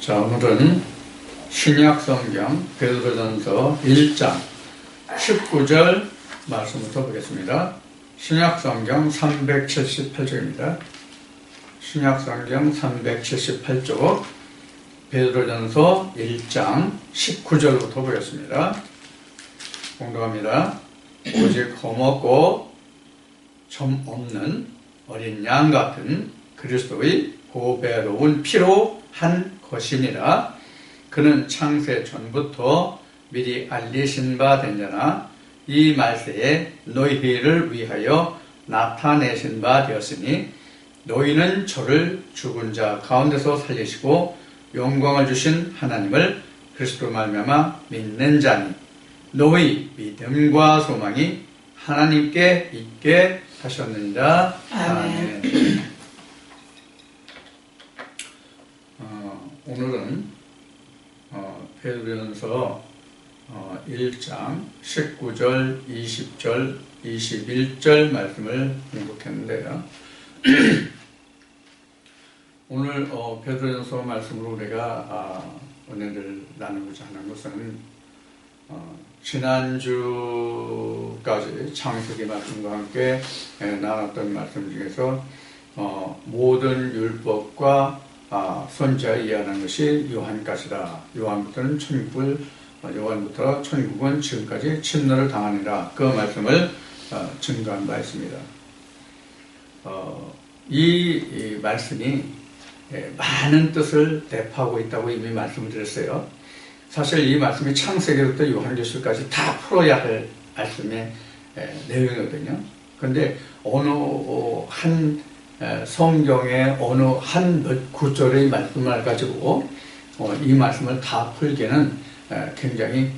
자, 오늘은 신약성경 베드로전서 1장 19절 말씀부터 보겠습니다. 신약성경 378쪽입니다. 신약성경 378쪽 베드로전서 1장 19절부터 보겠습니다. 공독합니다. 오직 험없고 점 없는 어린 양 같은 그리스도의 보배로운 피로 한 것이니라. 그는 창세 전부터 미리 알리신 바 된자나 이 말세에 너희를 위하여 나타내신 바 되었으니 너희는 저를 죽은 자 가운데서 살리시고 영광을 주신 하나님을 그리스도 말미암아 믿는 자니 너희 믿음과 소망이 하나님께 있게 하셨느니라. 아멘. 오늘은 베드로전서 1장 19절, 20절, 21절 말씀을 공독했는데요. 오늘 베드로전서 말씀으로 우리가 은혜를 나누고자 하는 것은 지난주까지 창세기 말씀과 함께 나눴던 말씀 중에서 모든 율법과 선지자에 의한 것이 요한까지다. 요한부터 천국은 지금까지 침노를 당하니라. 그 말씀을 증거한 바 있습니다. 이 말씀이 많은 뜻을 대표하고 있다고 이미 말씀을 드렸어요. 사실 이 말씀이 창세기부터 요한계시록까지 다 풀어야 할 말씀의 내용이거든요. 그런데 어느 한 성경의 어느 한 몇 구절의 말씀을 가지고 이 말씀을 다 풀기는 굉장히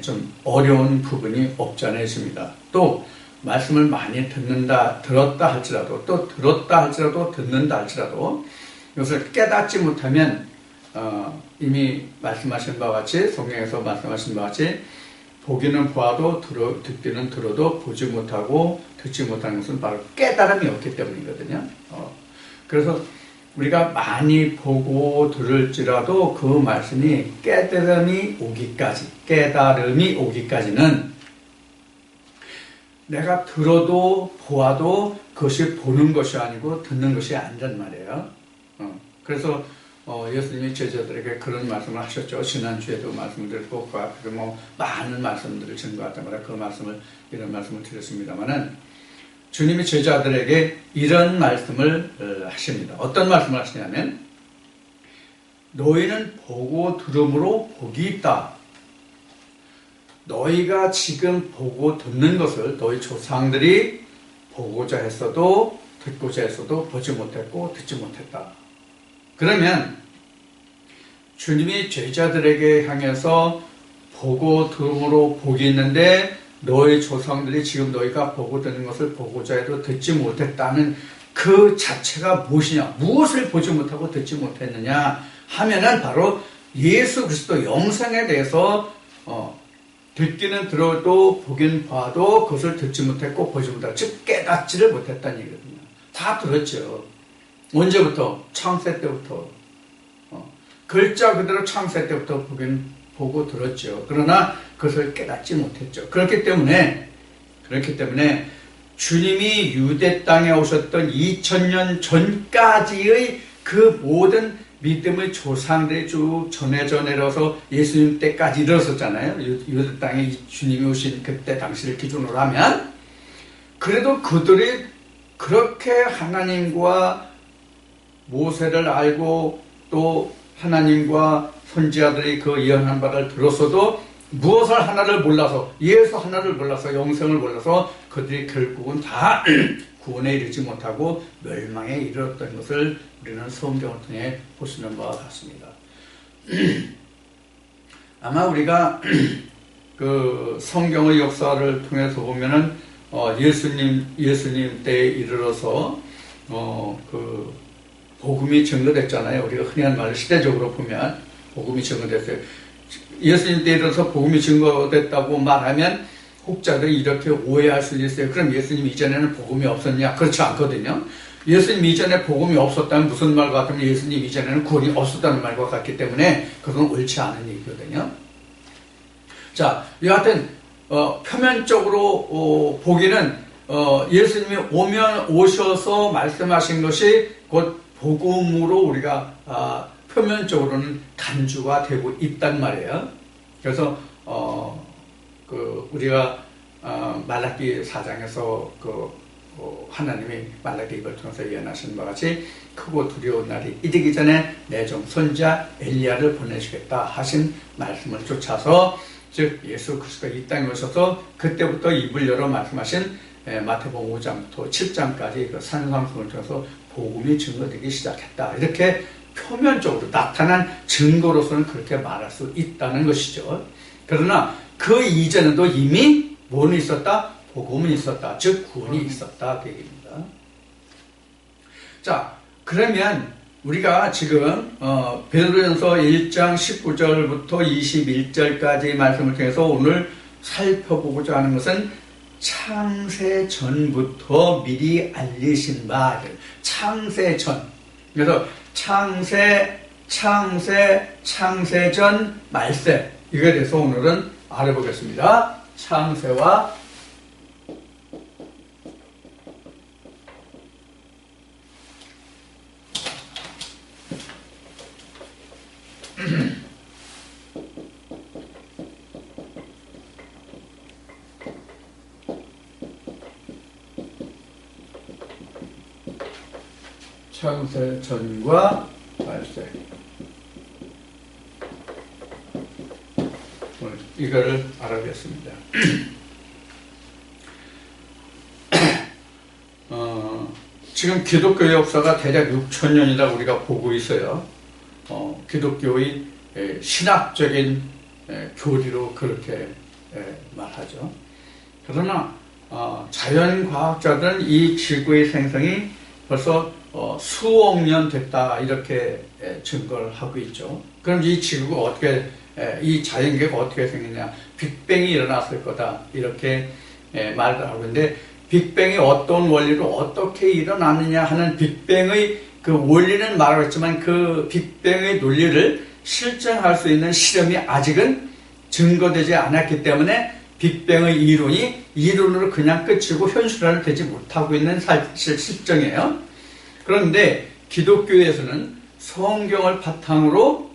좀 어려운 부분이 없지 않아 있습니다. 또 말씀을 많이 들었다 할지라도 듣는다 할지라도 이것을 깨닫지 못하면 이미 말씀하신 바와 같이 성경에서 말씀하신 바와 같이 보기는 보아도 듣기는 들어도 보지 못하고 듣지 못하는 것은 바로 깨달음이 없기 때문이거든요. 그래서 우리가 많이 보고 들을지라도 그 말씀이 깨달음이 오기까지는 내가 들어도 보아도 그것이 보는 것이 아니고 듣는 것이 아니란 말이에요. 그래서 예수님이 제자들에게 그런 말씀을 하셨죠. 지난주에도 말씀을 드렸고 그 앞에도 많은 말씀들을 증거할 때마다 이런 말씀을 드렸습니다만은 주님이 제자들에게 이런 말씀을 하십니다. 어떤 말씀을 하시냐면 너희는 보고 들음으로 복이 있다. 너희가 지금 보고 듣는 것을 너희 조상들이 보고자 했어도 듣고자 했어도 보지 못했고 듣지 못했다. 그러면 주님이 제자들에게 향해서 보고 들음으로 복이 있는데 너희 조상들이 지금 너희가 보고 듣는 것을 보고자 해도 듣지 못했다는 그 자체가 무엇이냐? 무엇을 보지 못하고 듣지 못했느냐 하면은 바로 예수 그리스도 영생에 대해서 듣기는 들어도 보긴 봐도 그것을 듣지 못했고 보지 못하고 즉 깨닫지를 못했다는 얘기거든요. 다 들었죠. 언제부터? 창세 때부터. 글자 그대로 창세 때부터 보고 들었죠. 그러나 그것을 깨닫지 못했죠. 그렇기 때문에 주님이 유대 땅에 오셨던 2000년 전까지의 그 모든 믿음의 조상들이 쭉 전해져 내려서 예수님 때까지 이르렀었잖아요. 유대 땅에 주님이 오신 그때 당시를 기준으로 하면 그래도 그들이 그렇게 하나님과 모세를 알고 또 하나님과 선지자들이 그 예언한 바를 들었어도 무엇을 하나를 몰라서 예수 하나를 몰라서 영생을 몰라서 그들이 결국은 다 구원에 이르지 못하고 멸망에 이르렀던 것을 우리는 성경을 통해 볼 수 있는 바와 같습니다. 아마 우리가 그 성경의 역사를 통해서 보면은 예수님 때에 이르러서 그 복음이 증거됐잖아요. 우리가 흔히 한 말로 시대적으로 보면 복음이 증거됐어요. 예수님 때 이르러서 복음이 증거됐다고 말하면 혹자들이 이렇게 오해할 수 있어요. 그럼 예수님 이전에는 복음이 없었냐? 그렇지 않거든요. 예수님 이전에 복음이 없었다면 무슨 말과 같으면 예수님 이전에는 구원이 없었다는 말과 같기 때문에 그건 옳지 않은 얘기거든요. 자, 여하튼 표면적으로 보기는 예수님이 오셔서 말씀하신 것이 곧 복음으로 우리가 표면적으로는 간주가 되고 있단 말이에요. 그래서 우리가 말라기 4장에서 하나님이 말라기 입을 통해서 예언하신 바와 같이 크고 두려운 날이 이르기 전에 내 종 선지자 엘리야를 보내시겠다 하신 말씀을 쫓아서, 즉 예수 그리스도가 이 땅에 오셔서 그때부터 입을 열어 말씀하신 마태복음 5장부터 7장까지 그 산상수훈을 통해서 복음이 증거되기 시작했다. 이렇게 표면적으로 나타난 증거로서는 그렇게 말할 수 있다는 것이죠. 그러나 그 이전에도 이미 뭐는 있었다? 복음은 있었다. 즉 구원이 있었다. 그 얘기입니다. 자, 그러면 우리가 지금 베드로전서 1장 19절부터 21절까지 말씀을 통해서 오늘 살펴보고자 하는 것은 창세 전부터 미리 알리신 바, 창세 전. 그래서 창세전, 말세, 이거에 대해서 오늘은 알아보겠습니다. 창세와 창세 전과 말세. 오늘 이거를 알아보겠습니다. 지금 기독교의 역사가 대략 6,000년이라고 우리가 보고 있어요. 기독교의 신학적인 교리로 그렇게 말하죠. 그러나 자연과학자들은 이 지구의 생성이 벌써 수억 년 됐다 이렇게 증거를 하고 있죠. 그럼 이 지구가 어떻게, 이 자연계가 어떻게 생겼냐, 빅뱅이 일어났을 거다 이렇게 말을 하고 있는데, 빅뱅이 어떤 원리로 어떻게 일어나느냐 하는 빅뱅의 그 원리는 말하고 있지만 그 빅뱅의 논리를 실증할 수 있는 실험이 아직은 증거되지 않았기 때문에 빅뱅의 이론이 이론으로 그냥 끝이고 현실화는 되지 못하고 있는 사실 실정이에요. 그런데 기독교에서는 성경을 바탕으로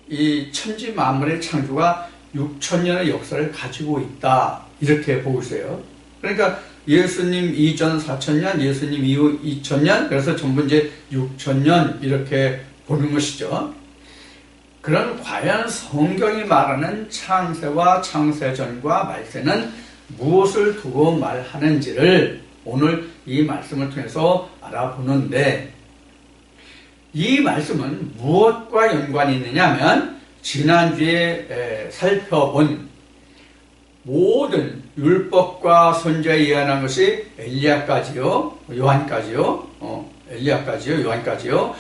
이 천지 만물의 창조가 6,000년의 역사를 가지고 있다 이렇게 보고 있어요. 그러니까 예수님 이전 4,000년, 예수님 이후 2,000년, 그래서 전부 이제 6,000년 이렇게 보는 것이죠. 그런 과연 성경이 말하는 창세와 창세전과 말세는 무엇을 두고 말하는지를 오늘 이 말씀을 통해서 알아보는데, 이 말씀은 무엇과 연관이 있느냐 하면 지난주에 살펴본 모든 율법과 선지자에 예언한 것이 엘리야까지요, 요한까지요, 요한까지요.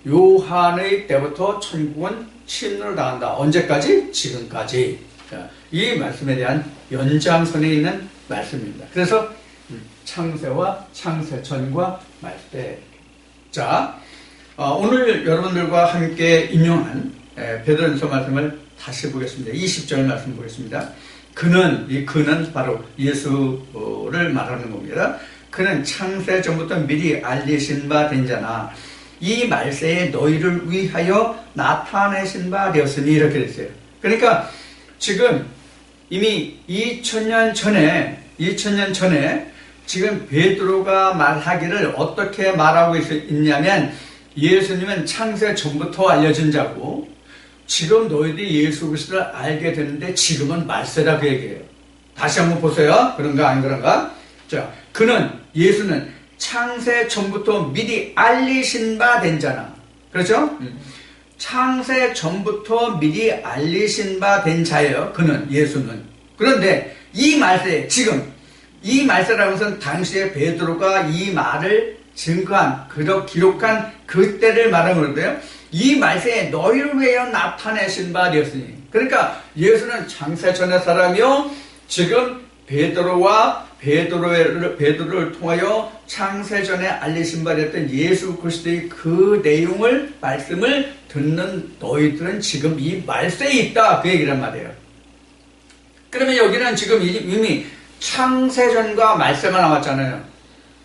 요한의 때부터 천국은 침노를 당한다. 언제까지? 지금까지. 이 말씀에 대한 연장선에 있는 말씀입니다. 그래서 창세와 창세전과 말세. 자, 오늘 여러분들과 함께 인용한 베드로전서 말씀을 다시 보겠습니다. 20절 말씀 보겠습니다. 그는 바로 예수를 말하는 겁니다. 그는 창세 전부터 미리 알리신 바 된 자나 이 말세에 너희를 위하여 나타내신 바 되었으니, 이렇게 됐어요. 그러니까 지금 이미 2000년 전에 지금 베드로가 말하기를 어떻게 말하고 있냐면, 예수님은 창세 전부터 알려진 자고 지금 너희들이 예수 그리스도를 알게 되는데 지금은 말세라고 얘기해요. 다시 한번 보세요. 그런가 안 그런가? 자, 예수는 창세 전부터 미리 알리신 바 된 자나. 그렇죠? 창세 전부터 미리 알리신 바 된 자예요. 예수는. 그런데 이 말세, 지금 이 말세라는 것은 당시에 베드로가 이 말을 증거한, 기록한 그때를 말하는 건데요. 이 말세에 너희를 위하여 나타내신 바 되었으니. 그러니까 예수는 창세 전의 사람이요, 지금 베드로와 베드로를 통하여 창세전에 알리신 바 됐던 예수 그리스도의 그 내용을 말씀을 듣는 너희들은 지금 이 말세에 있다 그 얘기란 말이에요. 그러면 여기는 지금 이미 창세전과 말세만 나왔잖아요.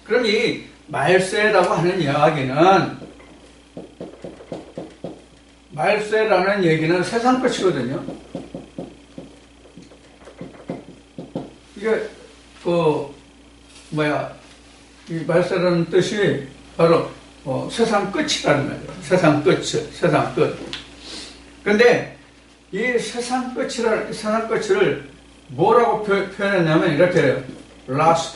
그럼 이 말세라고 하는 이야기는 말세라는 얘기는 세상 끝이거든요. 이게 이 말세라는 뜻이 바로 세상 끝이라는 말이에요. 세상 끝. 근데 이 세상 끝을 뭐라고 표현했냐면 이렇게 해요. last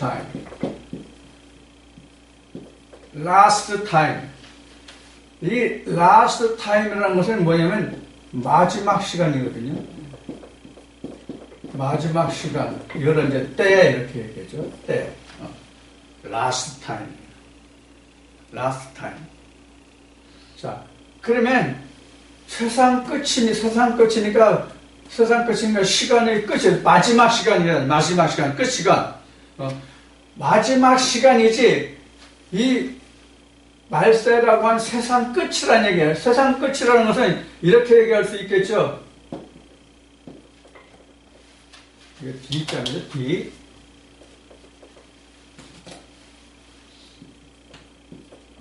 time. 이 last time이라는 것은 뭐냐면 마지막 시간이거든요. 마지막 시간. 이걸 이제 때 이렇게 얘기하죠. 때. last time. 자, 그러면 세상 끝이니까 시간의 끝이 마지막 시간이란 마지막 시간, 끝 시간. 마지막 시간이지 이 말세라고 한 세상 끝이라는 얘기예요. 세상 끝이라는 것은 이렇게 얘기할 수 있겠죠. 이게 D자입니다. D.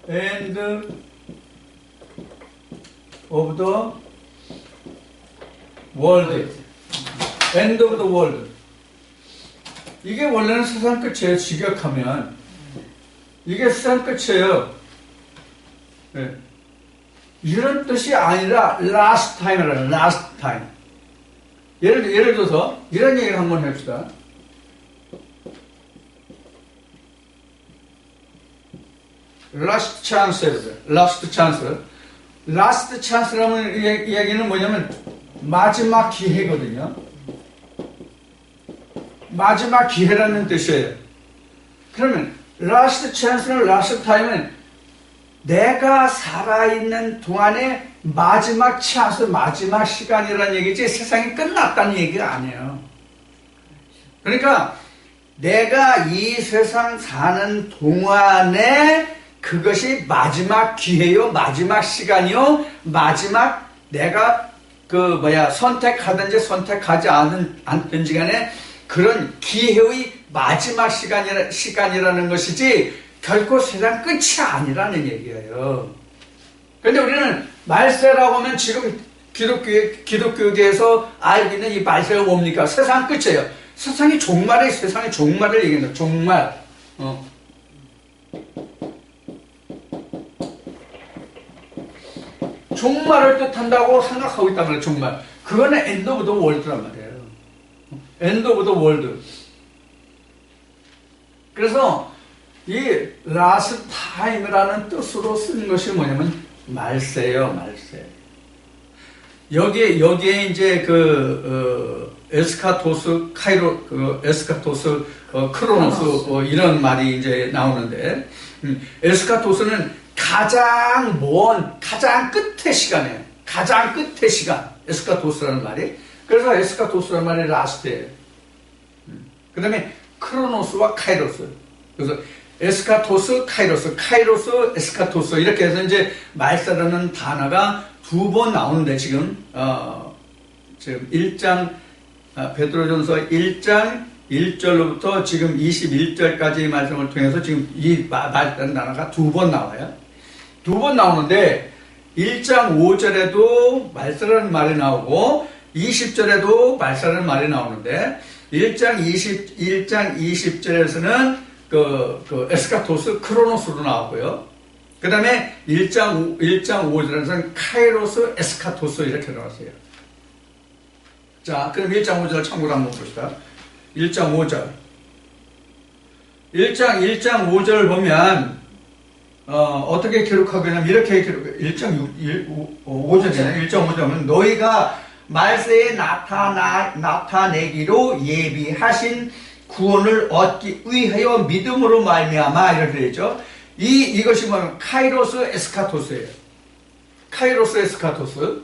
End of the world. End of the world. 이게 원래는 세상 끝이에요. 직역하면. 이게 세상 끝이에요. 네. 이런 뜻이 아니라 last time이라는 last time. 예를 들어서 이런 얘기를 한번 해봅시다. last chance라는 이야기는 뭐냐면 마지막 기회거든요. 마지막 기회라는 뜻이에요. 그러면 last chance나 last time은 내가 살아있는 동안에 마지막 찬스, 마지막 시간이라는 얘기지 세상이 끝났다는 얘기가 아니에요. 그러니까 내가 이 세상 사는 동안에 그것이 마지막 기회요, 마지막 시간이요, 마지막 내가 선택하든지 선택하지 않든지 간에 그런 기회의 마지막 시간이라는 것이지 결코 세상 끝이 아니라는 얘기예요. 그런데 우리는 말세라고 하면 지금 기독교계에서 알고 있는 이 말세가 뭡니까? 세상 끝이에요. 세상의 종말을 얘기한다. 종말. 종말을 뜻한다고 생각하고 있단 말이에요. 종말. 그거는 end of the world란 말이에요. end of the world. 그래서 이 last time이라는 뜻으로 쓰는 것이 뭐냐면 말세예요, 말세. 여기에 이제 에스카토스, 에스카토스, 크로노스, 이런 말이 이제 나오는데, 에스카토스는 가장 끝의 시간이에요. 가장 끝의 시간. 에스카토스라는 말이. 그래서 에스카토스라는 말이 라스트예요. 그 다음에 크로노스와 카이로스. 그래서 에스카토스, 카이로스, 에스카토스 이렇게 해서 이제 말세라는 단어가 두 번 나오는데 지금 1장 베드로전서 1장 1절로부터 지금 21절까지의 말씀을 통해서 지금 이 말세라는 단어가 두 번 나와요. 두 번 나오는데 1장 5절에도 말세라는 말이 나오고 20절에도 말세라는 말이 나오는데 1장 20절에서는 에스카토스, 크로노스로 나왔고요. 그 다음에 1장 5절에서는 카이로스, 에스카토스 이렇게 나왔어요. 자, 그럼 1장 5절 참고로 한번 봅시다. 1장 5절. 1장 5절을 보면, 어떻게 기록하고 있냐면, 이렇게 기록해요. 1장 5절이잖아요. 1장 5절은 너희가 말세에 나타내기로 예비하신 구원을 얻기 위하여 믿음으로 말미암아 이렇게 되죠. 이것이 뭐냐면 카이로스 에스카토스예요. 카이로스 에스카토스.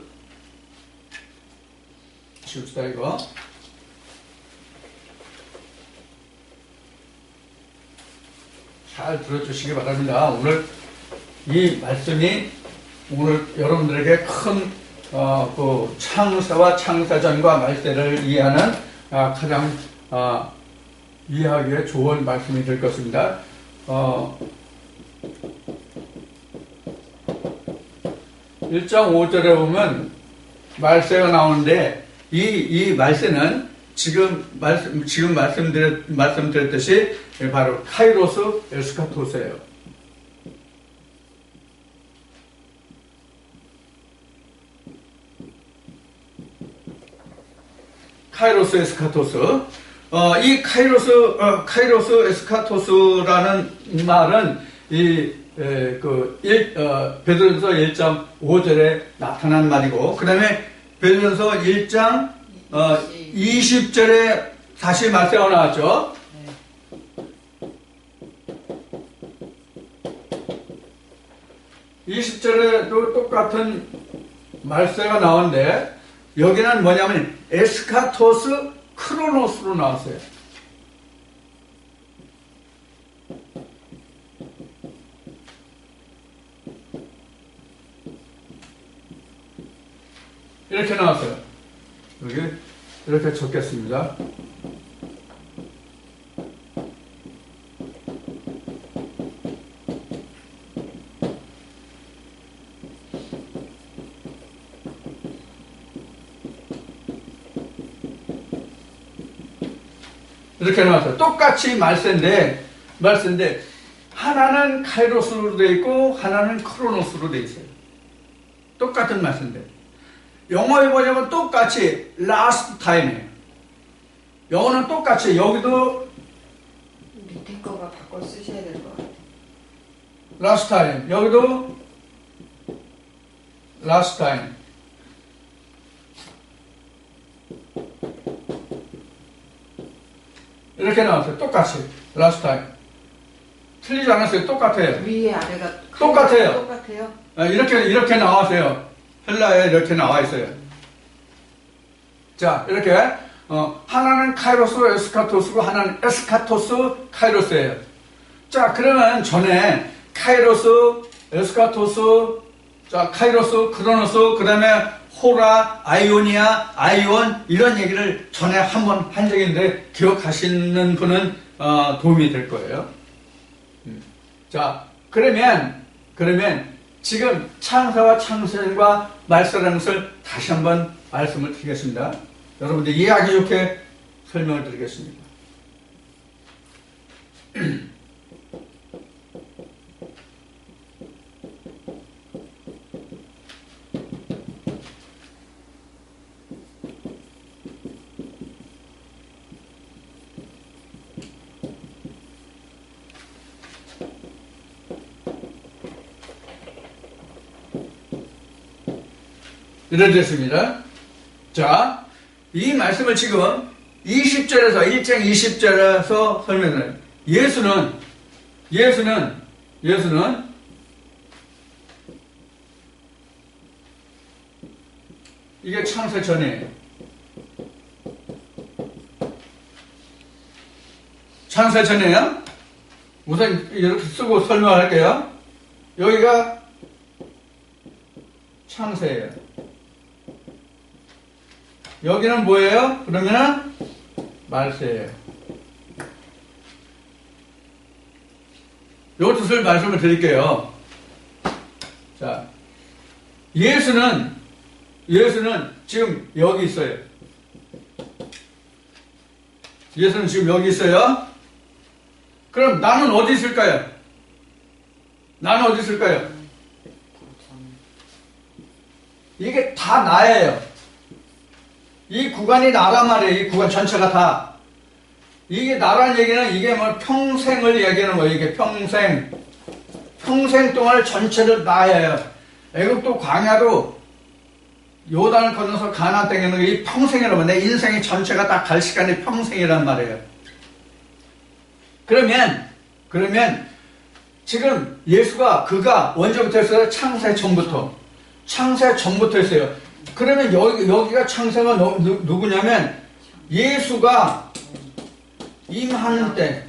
지웁시다 이거. 잘 들어주시기 바랍니다. 오늘 이 말씀이 오늘 여러분들에게 큰 그 창세와 창세전과 말세를 이해하는 가장 이해하기에 좋은 말씀이 될 것입니다. 1장 5절에 보면 말세가 나오는데 이 말세는 지금 말씀드렸듯이 바로 카이로스 에스카토스예요. 카이로스 에스카토스. 이 카이로스 에스카토스라는 말은 베드로전서 1장 5절에 나타난 말이고, 그 다음에 베드로전서 1장 20절에 다시 말세가 나왔죠. 네. 20절에도 똑같은 말세가 나오는데, 여기는 뭐냐면 에스카토스 크로노스로 나왔어요. 이렇게 나왔어요. 여기 이렇게 적겠습니다. 이렇게 나왔어요. 똑같이 말세인데 하나는 카이로스로 되어 있고 하나는 크로노스로 되어 있어요. 똑같은 말세인데 영어에 보자면 똑같이 last time이에요. 영어는 똑같이 여기도 밑에 거가 바꿔 쓰셔야 될 것 같아요. last time, 여기도 last time. 이렇게 나왔어요. 똑같이 last time. 틀리지 않았어요. 똑같아요. 위에 아래가 똑같아요. 똑같아요. 이렇게 나왔어요. 헬라에 이렇게 나와 있어요. 자, 이렇게 하나는 카이로스 에스카토스고 하나는 에스카토스 카이로스예요. 자, 그러면 전에 카이로스 에스카토스, 자, 카이로스 크로노스, 그 다음에 호라, 아이오니아, 아이온 이런 얘기를 전에 한번 한 적이 있는데 기억하시는 분은 도움이 될 거예요. 자, 그러면 지금 창세와 창세전과 말세라는 것을 다시 한번 말씀을 드리겠습니다. 여러분들 이해하기 좋게 설명을 드리겠습니다. 이래 됐습니다. 자, 이 말씀을 지금 20절에서 1장 20절에서 설명을 해요. 예수는 이게 창세 전이에요. 창세 전이에요. 우선 이렇게 쓰고 설명할게요. 여기가 창세예요. 여기는 뭐예요? 그러면은 말세예요. 요 뜻을 말씀을 드릴게요. 자, 예수는 지금 여기 있어요. 예수는 지금 여기 있어요. 그럼 나는 어디 있을까요? 나는 어디 있을까요? 이게 다 나예요. 이 구간이 나란 말이에요. 이 구간 전체가 다. 이게 나란 얘기는 이게 뭐 평생을 얘기하는 거예요. 이게 평생 동안 전체를 나예요. 애국도 광야도 요단을 건너서 가나안 땅에 있는 게 이 평생이라고. 내 인생의 전체가 다 갈 시간이 평생이란 말이에요. 그러면 지금 예수가 그가 언제부터 했어요? 창세 전부터 했어요. 그러면 여기가 창세가 누구냐면 예수가 임하는 때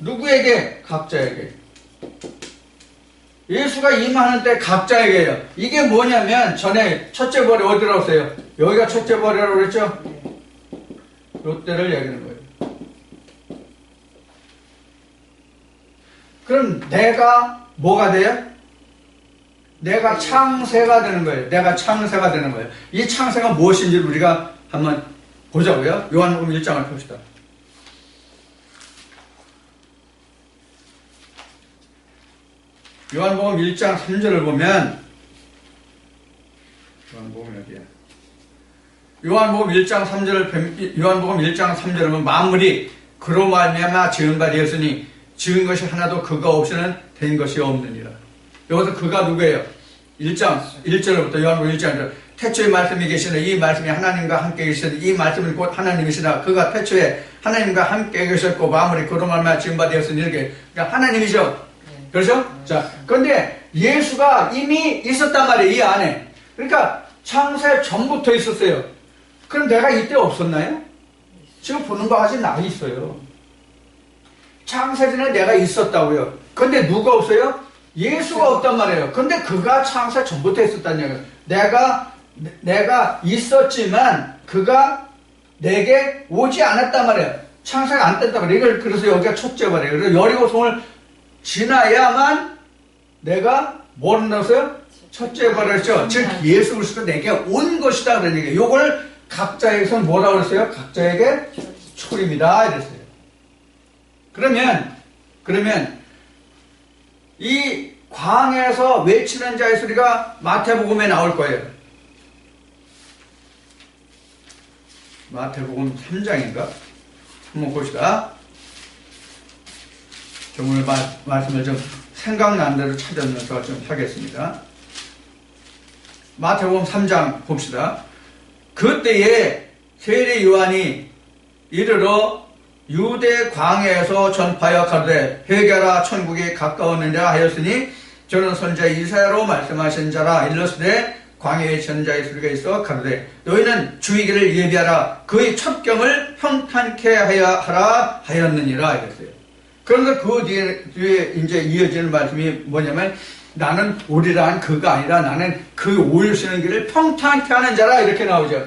누구에게? 각자에게. 예수가 임하는 때 각자에게요. 이게 뭐냐면 전에 첫째 벌이 어디라고 했어요? 여기가 첫째 벌이라고 그랬죠? 요때를 얘기하는 거예요. 그럼 내가 뭐가 돼요? 내가 창세가 되는 거예요. 내가 창세가 되는 거예요. 이 창세가 무엇인지 우리가 한번 보자고요. 요한복음 1장을 봅시다. 요한복음 1장 3절을 보면 요한복음 어디야? 요한복음 1장 3절을 요한복음 1장 3절을 보면 만물이 그로 말미암아 지은 바 되었으니 지은 것이 하나도 그가 없이는 된 것이 없느니라. 여기서 그가 누구예요? 1장 1절부터 요한복음 1장 1절 태초에 말씀이 계시는 이 말씀이 하나님과 함께 계시는 이 말씀은 곧 하나님이시다. 그가 태초에 하나님과 함께 계셨고 만물이 그로 말미암아 지은 바 되었으니 이렇게 그러니까 하나님이죠. 그렇죠? 자, 그런데 예수가 이미 있었단 말이에요. 이 안에. 그러니까 창세 전부터 있었어요. 그럼 내가 이때 없었나요? 지금 보는 거 아직 나 있어요. 창세 전에 내가 있었다고요. 근데 누가 없어요? 예수가 없단 말이에요. 근데 그가 창세 전부터 있었다는 얘기예요. 내가 있었지만 그가 내게 오지 않았단 말이에요. 창세가 안 됐단 말이에요. 그래서 여기가 첫째 말이에요. 그래서 여리고성을 지나야만 내가 뭐를 넣었어요? 첫째 발했죠. 즉 예수 그리스도가 내게 온 것이다 그런 얘기예요. 이걸 각자에게서 뭐라고 그랬어요? 각자에게 초림이다 이랬어요. 그러면 이 광야에서 외치는 자의 소리가 마태복음에 나올 거예요. 마태복음 3장인가? 한번 봅시다. 좀 오늘 말씀을 좀 생각난 대로 찾으면서 좀 하겠습니다. 마태복음 3장 봅시다. 그때에 세례 요한이 이르러 유대 광야에서 전파하여 가로되 회개하라 천국이 가까웠느니라 하였으니 저는 선자 이사야로 말씀하신 자라. 일러스되 광야에 전자의 소리가 있어 가로되 너희는 주의기를 예비하라. 그의 첩경을 평탄케 하라 하였느니라 이랬어요. 그런데 그 뒤에 이제 이어지는 말씀이 뭐냐면 나는 오리라 한 그가 아니라 나는 그 오시는 길을 평탄케 하는 자라 이렇게 나오죠.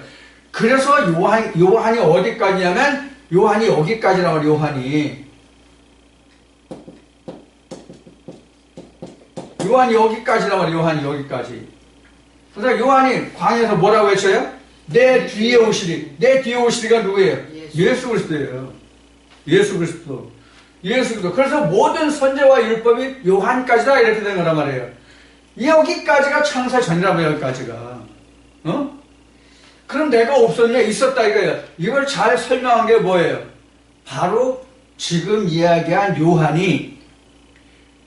그래서 요한이 어디까지냐면 요한이 여기까지 나와요. 요한이 여기까지 나와요. 요한이 여기까지. 그래서 요한이 광야에서 뭐라고 외쳐요? 내 뒤에 오시리. 내 뒤에 오시리가 누구예요? 예수 그리스도예요. 예수 그리스도. 그래서 모든 선제와 율법이 요한까지다 이렇게 된 거란 말이에요. 여기까지가 창세 전이라고 여기까지가. 그럼 내가 없었냐? 있었다 이거예요. 이걸 잘 설명한 게 뭐예요? 바로 지금 이야기한 요한이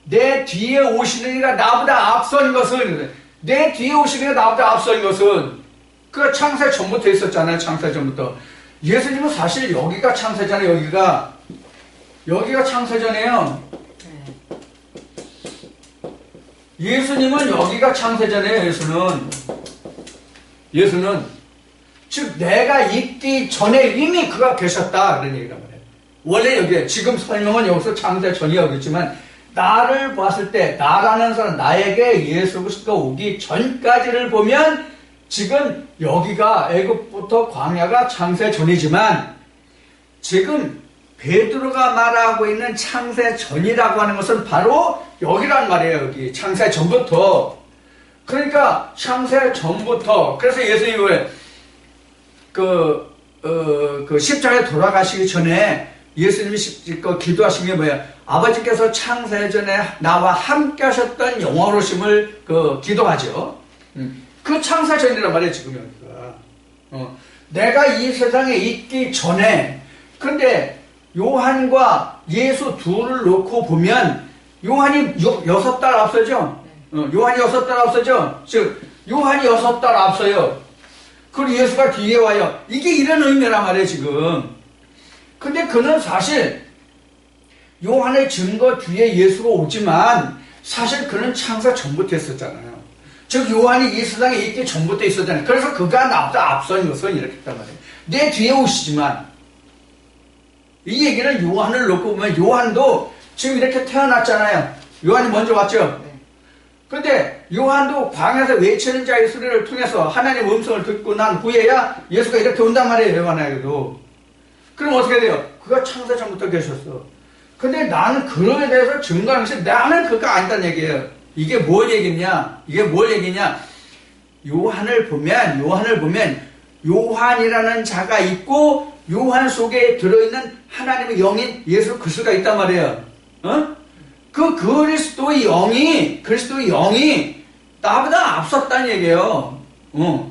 내 뒤에 오시는 이가 나보다 앞선 것은 내 뒤에 오시는 이가 나보다 앞선 것은 그 창세 전부터 있었잖아요. 창세 전부터. 예수님은 사실 여기가 창세잖아요. 여기가 창세전이에요. 예수님은 여기가 창세전이에요. 예수는 즉 내가 있기 전에 이미 그가 계셨다 그런 얘기란 말이에요. 원래 여기에 지금 설명은 여기서 창세전이 여기지만 나를 봤을 때 나라는 사람 나에게 예수 그리스도가 오기 전까지를 보면 지금 여기가 애굽부터 광야가 창세전이지만 지금 베드로가 말하고 있는 창세 전이라고 하는 것은 바로 여기란 말이에요. 여기 창세 전부터. 그러니까 창세 전부터. 그래서 예수님이 왜 그 십자가에 돌아가시기 전에 예수님이 기도하신 게 뭐예요? 아버지께서 창세 전에 나와 함께 하셨던 영원하심을 기도하죠. 그 창세 전이란 말이에요. 지금 여기가. 내가 이 세상에 있기 전에. 근데 요한과 예수 둘을 놓고 보면 요한이 6달 앞서죠? 요한이 6달 앞서죠? 즉 요한이 6달 앞서요. 그리고 예수가 뒤에 와요. 이게 이런 의미란 말이에요. 지금. 근데 그는 사실 요한의 증거 뒤에 예수가 오지만 사실 그는 창세 전부터 했었잖아요. 즉 요한이 이 세상에 있기 전부터 있었잖아요. 그래서 그가 나보다 앞선 것은 이렇게 했단 말이에요. 내 뒤에 오시지만 이 얘기는 요한을 놓고 보면 요한도 지금 이렇게 태어났잖아요. 요한이 먼저 왔죠. 네. 근데 요한도 광야에서 외치는 자의 소리를 통해서 하나님 음성을 듣고 난 후에야 예수가 이렇게 온단 말이에요. 요한에게도. 그럼 어떻게 돼요? 그가 창세 전부터 계셨어. 근데 나는 그거에 대해서 증거하는 것이 나는 그거 아니다는 얘기예요. 이게 뭘 얘기냐? 요한을 보면 요한이라는 자가 있고 요한 속에 들어있는 하나님의 영인 예수 그리스도가 있단 말이에요. 그 그리스도의 영이 나보다 앞섰다는 얘기예요.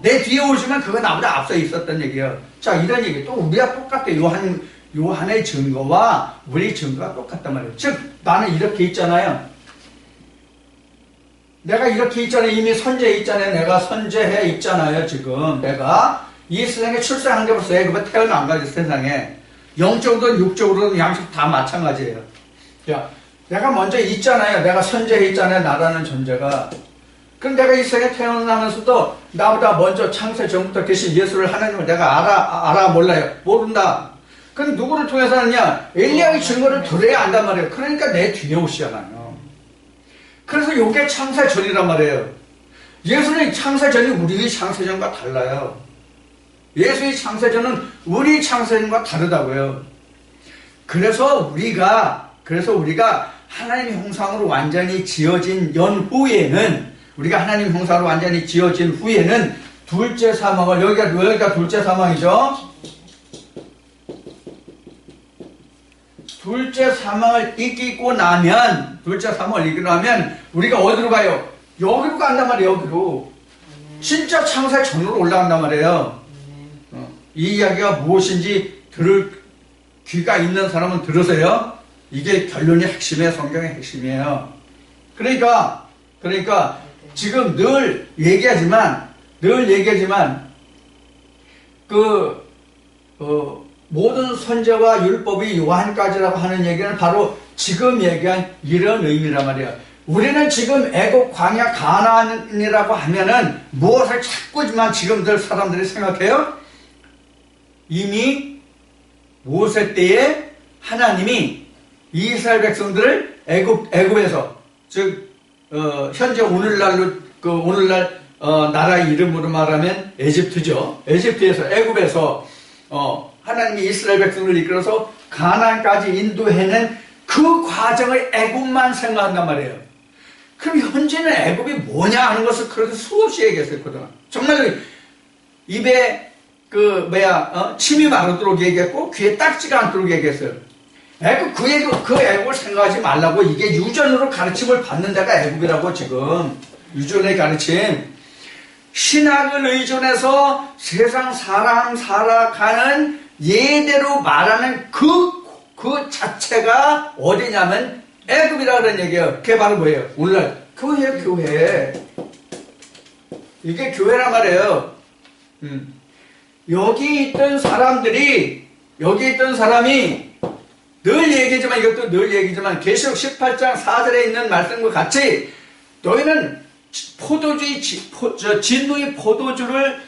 내 뒤에 오시면 그거 나보다 앞서 있었다는 얘기예요. 자, 이런 얘기. 또 우리가 똑같아요. 요한의 증거와 우리 증거가 똑같단 말이에요. 즉, 나는 이렇게 있잖아요. 내가 이렇게 있잖아요. 이미 선제해 있잖아요. 내가 선제해 있잖아요. 지금. 내가 이 세상에 출생한 게 벌써 애굽에 태어난 거지, 세상에. 영적으로든 육적으로든 양식 다 마찬가지예요. 자, 내가 먼저 있잖아요. 내가 선제해 있잖아요. 나라는 존재가. 그럼 내가 이 세상에 태어나면서도 나보다 먼저 창세 전부터 계신 예수를 하나님을 내가 알아 몰라요. 모른다. 그럼 누구를 통해서 하느냐? 엘리야의 증거를 들어야 안단 말이에요. 그러니까 내 뒤에 오시잖아요. 그래서 이게 창세 전이란 말이에요. 예수의 창세 전이 우리의 창세 전과 달라요. 예수의 창세 전은 우리 창세 전과 다르다고요. 그래서 우리가 하나님의 형상으로 완전히 지어진 연후에는 둘째 사망을 여기가 둘째 사망이죠. 둘째 사망을 이기고 나면 우리가 어디로 가요? 여기로 간단 말이에요. 여기로. 진짜 창세 전으로 올라간단 말이에요. 이 이야기가 무엇인지 들을 귀가 있는 사람은 들으세요. 이게 결론이 성경의 핵심이에요. 그러니까 지금 늘 얘기하지만 모든 선제와 율법이 요한까지라고 하는 얘기는 바로 지금 얘기한 이런 의미란 말이에요. 우리는 지금 애국 광야 가나안이라고 하면은 무엇을 자꾸지만 지금들 사람들이 생각해요? 이미 모세 때에 하나님이 이스라엘 백성들을 애굽에서 즉 현재 오늘날 나라의 이름으로 말하면 에집트죠. 애굽에서 하나님이 이스라엘 백성을 이끌어서 가나안까지 인도해낸 그 과정을 애굽만 생각한단 말이에요. 그럼 현재는 애굽이 뭐냐 하는 것을 그렇게 수없이 얘기했었거든. 정말 입에 침이 마르도록 얘기했고 귀에 딱지가 않도록 얘기했어요. 그 애굽을 생각하지 말라고. 이게 유전으로 가르침을 받는 데가 애굽이라고. 지금 유전의 가르침, 신학을 의존해서 세상 사람 살아가는 예대로 말하는 그 자체가 어디냐면 애굽이라 그런 얘기예요. 그게 바로 뭐예요? 오늘날 교회. 이게 교회란 말이에요. 여기 있던 사람이 이것도 늘 얘기지만 계시록 18장 4절에 있는 말씀과 같이 너희는 진노의 포도주를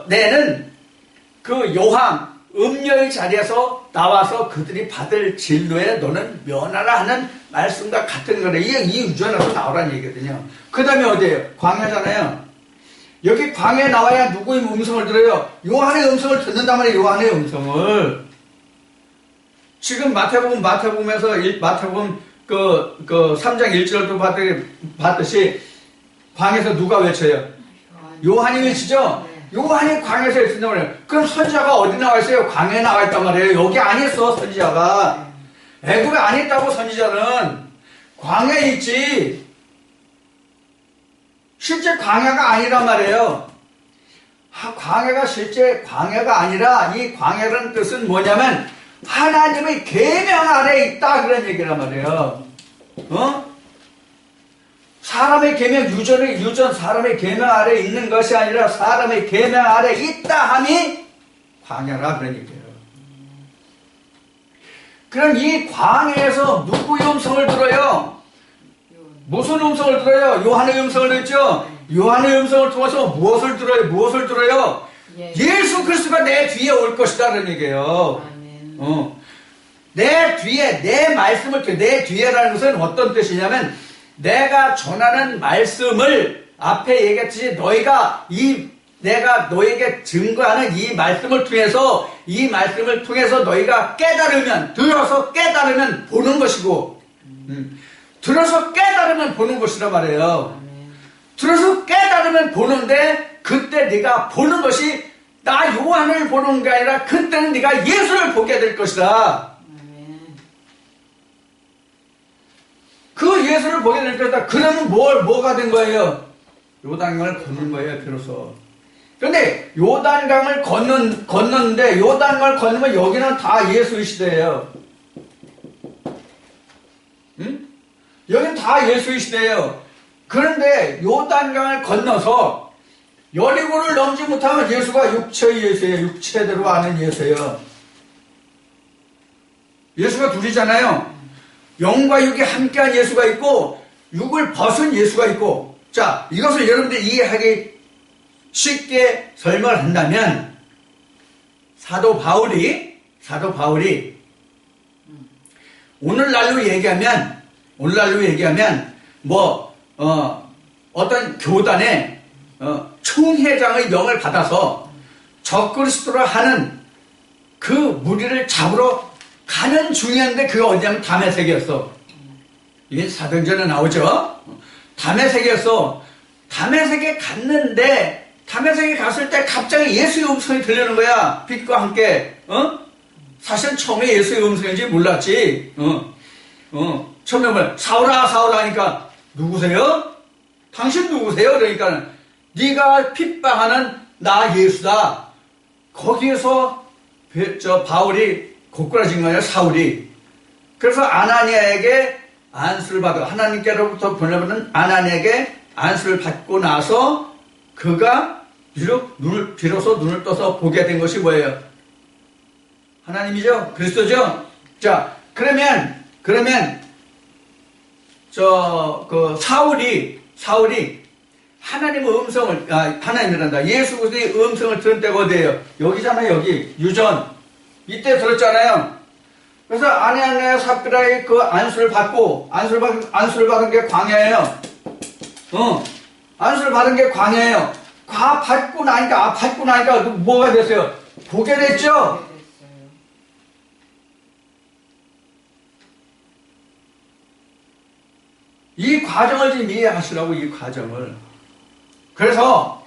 내는 그 요한 음녀의 자리에서 나와서 그들이 받을 진노에 너는 면하라 하는 말씀과 같은 거래. 이 유전에서 나오라는 얘기거든요. 그 다음에 어디에요? 광야잖아요. 여기 광야에 나와야 누구의 음성을 들어요? 요한의 음성을 듣는단 말이에요. 요한의 음성을. 지금 마태복음에서 마태복음 3장 1절도 봤듯이 광야에서 누가 외쳐요? 요한이 외치죠? 요한이 광야에서 외친단 말이에요. 그럼 선지자가 어디 나와 있어요? 광야에 나와 있단 말이에요. 여기 안 있어, 선지자가. 애굽에 안 있다고, 선지자는. 광야에 있지. 실제 광야가 아니란 말이에요. 광야가 실제 광야가 아니라 이 광야라는 뜻은 뭐냐면 하나님의 계명 아래 있다 그런 얘기란 말이에요. 사람의 계명, 유전 사람의 계명 아래 있는 것이 아니라 사람의 계명 아래 있다 함이 광야라 그런 얘기예요. 그럼 이 광야에서 누구의 음성을 들어요? 무슨 음성을 들어요? 요한의 음성을 듣죠? 요한의 음성을 통해서 무엇을 들어요? 예수 그리스도가 내 뒤에 올 것이다 그런 얘기예요. 내 뒤에, 내 말씀을, 내 뒤에라는 것은 어떤 뜻이냐면, 내가 전하는 말씀을 앞에 얘기했듯이 내가 너에게 증거하는 이 말씀을 통해서 너희가 깨달으면, 들어서 깨달으면 보는 것이고, 들어서 깨달으면 보는 것이란 말이에요. 들어서 깨달으면 보는데, 그때 네가 보는 것이 나 요한을 보는 게 아니라 그때는 네가 예수를 보게 될 것이다. 그 예수를 보게 될 것이다. 그러면 뭐가 된 거예요? 요단강을 건넌 거예요, 비로소. 그런데 요단강을 건넜는데 요단강을 건너면 여기는 다 예수의 시대예요. 응? 여기는 다 예수의 시대예요. 그런데 요단강을 건너서 여리고를 넘지 못하면 예수가 육체의 예수예요. 육체대로 아는 예수예요. 예수가 둘이잖아요. 영과 육이 함께한 예수가 있고 육을 벗은 예수가 있고, 자, 이것을 여러분들 이해하기 쉽게 설명을 한다면 사도 바울이 오늘날로 얘기하면 어떤 교단의 총회장의 명을 받아서 적그리스도를 하는 그 무리를 잡으러 가는 중이었는데, 그게 어디냐면 다메섹이었어. 이게 사도행전에 나오죠. 다메섹이었어. 다메섹에 갔는데, 다메섹에 갔을 때 갑자기 예수의 음성이 들리는 거야. 빛과 함께. 사실은 처음에 예수의 음성인지 몰랐지. 처음에 사울아 사울아 하니까 누구세요? 당신 누구세요? 그러니까 네가 핍박하는 나 예수다. 거기에서 바울이 고꾸라진 거예요, 사울이. 그래서 아나니아에게 안수를 받아, 하나님께로부터 보내받은 아나니아에게 안수를 받고 나서 그가 비로소 눈을 떠서 보게 된 것이 뭐예요? 하나님이죠? 그리스도죠? 자, 그러면 사울이 하나님의 음성을, 하나님이란다. 예수 그리스도의 음성을 들은 때가 어디예요? 여기잖아요, 여기. 유전. 이때 들었잖아요. 그래서 아나니아 삽비라의 그 안수를 받은 게 광야예요. 안수를 받은 게 광야예요. 받고 나니까 뭐가 됐어요? 보게 됐죠? 이 과정을 지금 이해하시라고, 이 과정을. 그래서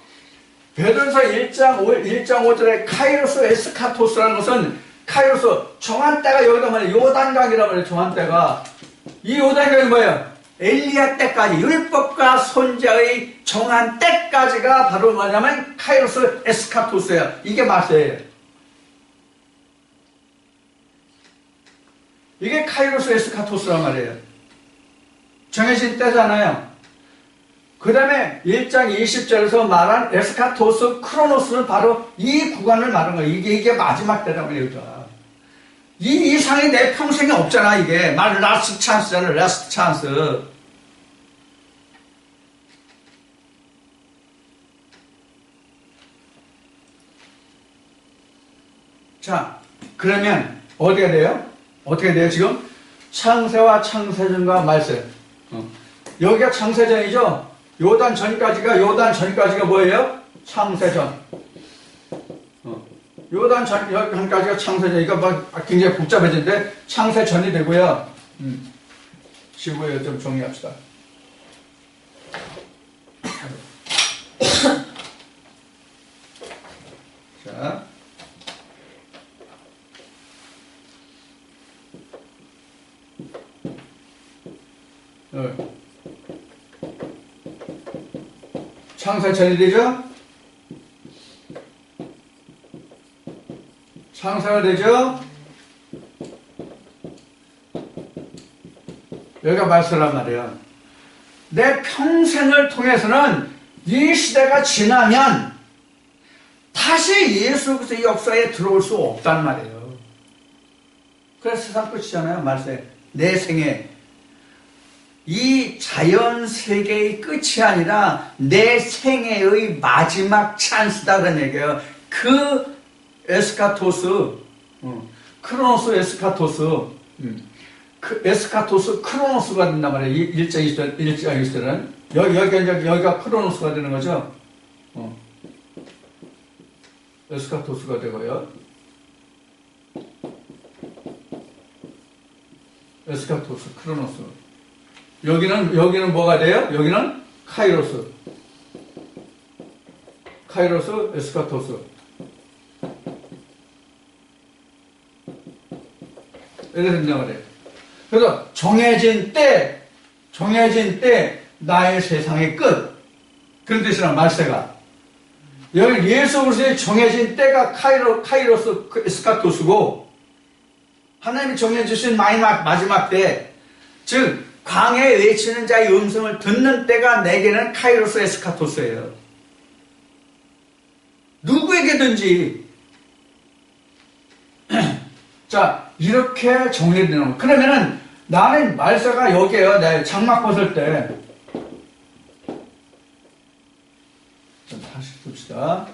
베드로서 1장 5절에 카이로스 에스카토스라는 것은, 카이로스 정한 때가 여기다 말이에요. 요단강이라고 말해요. 정한 때가. 이 요단강이 뭐예요? 엘리야 때까지, 율법과 선지자의 정한 때까지가 바로 뭐냐면 카이로스 에스카토스예요. 이게 마세예요. 이게 카이로스 에스카토스란 말이에요. 정해진 때잖아요. 그 다음에 1장 20절에서 말한 에스카토스 크로노스는 바로 이 구간을 말하는 거예요. 이게 마지막 때라고 그래요. 이 이상이 내 평생에 없잖아, 이게. 라스트 찬스잖아, 라스트 찬스. 자, 그러면 어떻게 돼요? 지금? 창세와 창세전과 말세. 여기가 창세전이죠? 요단 전까지가 뭐예요? 창세전. 요단 전까지가 창세전이니까 막 굉장히 복잡해지는데 창세전이 되고요. 15회 좀 정리합시다. 자. 창세전이 되죠? 창세가 되죠? 여기가 말씀란 말이에요. 내 평생을 통해서는 이 시대가 지나면 다시 예수 그리스도의 역사에 들어올 수 없단 말이에요. 그래서 세상 끝이잖아요, 말세. 내 생에. 이 자연 세계의 끝이 아니라 내 생애의 마지막 찬스다, 그런 얘기예요. 그 에스카토스, 크로노스 에스카토스, 에스카토스 크로노스가 된단 말이에요. 일장 이스라엘은 여기가 크로노스가 되는 거죠. 에스카토스가 되고요. 에스카토스, 크로노스. 여기는 뭐가 돼요? 여기는 카이로스. 카이로스, 에스카토스. 이렇게 된단 말이에요. 그래서 정해진 때, 나의 세상의 끝. 그런 뜻이란 말세가. 여기 예수 그리스도의 정해진 때가 카이로스, 에스카토스고, 하나님이 정해주신 마지막 때, 즉, 광야에 외치는 자의 음성을 듣는 때가 내게는 카이로스 에스카토스예요. 누구에게든지. 자, 이렇게 정리되는 거예요. 그러면은 나는 말세가 여기에요. 내 장막 벗을 때. 자, 다시 봅시다.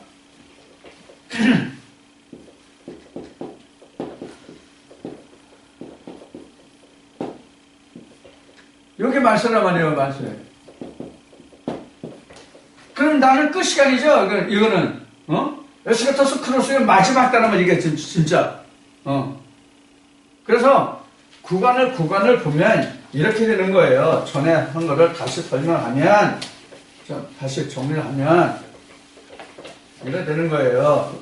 여기 말세란 말이에요, 말세. 그럼 나는 끝 시간이죠? 이거는, 에스카토스 크로스의 마지막 단어만 이게 진짜, 그래서 구간을 보면 이렇게 되는 거예요. 전에 한 거를 다시 설명하면, 다시 정리를 하면, 이렇게 되는 거예요.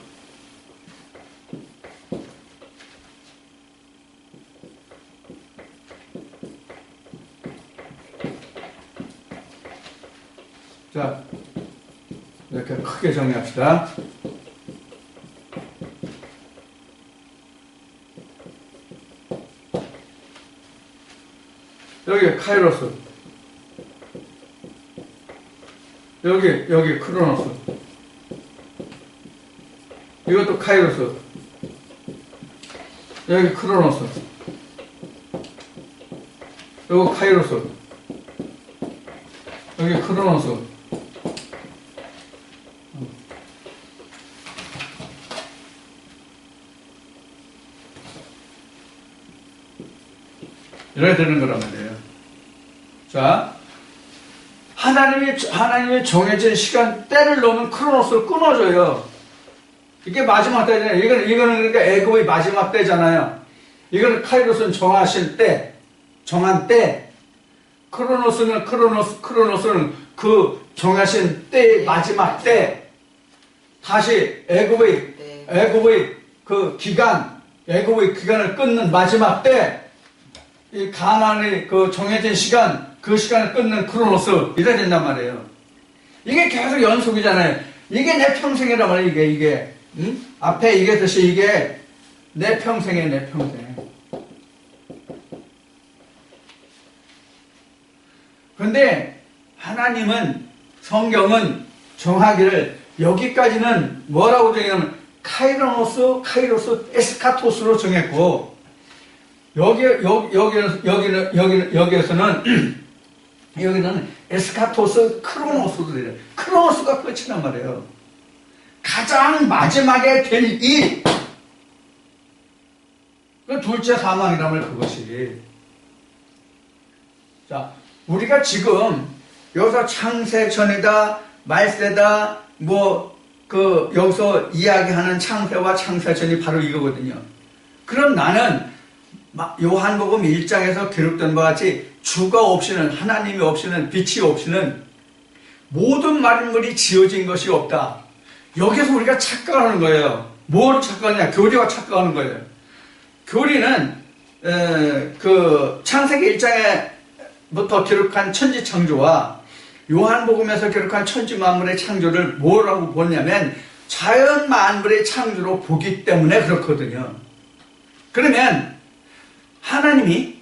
자, 이렇게 크게 정리합시다. 여기 카이로스, 여기 크로노스, 이것도 카이로스, 여기 크로노스, 여기 카이로스, 여기 크로노스. 이래야 되는 거란 말이에요. 자, 하나님이 정해진 시간, 때를 놓으면 크로노스를 끊어줘요. 이게 마지막 때잖아요. 이거는 그러니까 애굽의 마지막 때잖아요. 이거는 카이로스는 정하신 때, 정한 때, 크로노스는 그 정하신 때의 마지막 때, 다시 애굽의 기간을 끊는 마지막 때, 이 가나안의 그 정해진 시간, 그 시간을 끊는 크로노스, 이래 된단 말이에요. 이게 계속 연속이잖아요. 이게 내 평생이란 말이에요, 이게. 응? 앞에 이게 듯이 이게 내 평생이에요, 내 평생. 그런데 하나님은, 성경은 정하기를 여기까지는 뭐라고 정했냐면 카이로스, 에스카토스로 정했고, 여기는 에스카토스 크로노스도 돼요. 크로노스가 끝이란 말이에요. 가장 마지막에 될 일. 그 둘째 사망이란 말 그것이. 자, 우리가 지금 여기서 창세 전이다, 말세다, 여기서 이야기하는 창세와 창세 전이 바로 이거거든요. 그럼 나는 요한복음 1장에서 기록된 바와 같이 주가 없이는, 하나님이 없이는, 빛이 없이는 모든 만물이 지어진 것이 없다. 여기서 우리가 착각하는 거예요. 뭘 착각하냐? 교리와 착각하는 거예요. 교리는 그 창세기 1장에부터 기록한 천지 창조와 요한복음에서 기록한 천지 만물의 창조를 뭐라고 보냐면 자연 만물의 창조로 보기 때문에 그렇거든요. 그러면 하나님이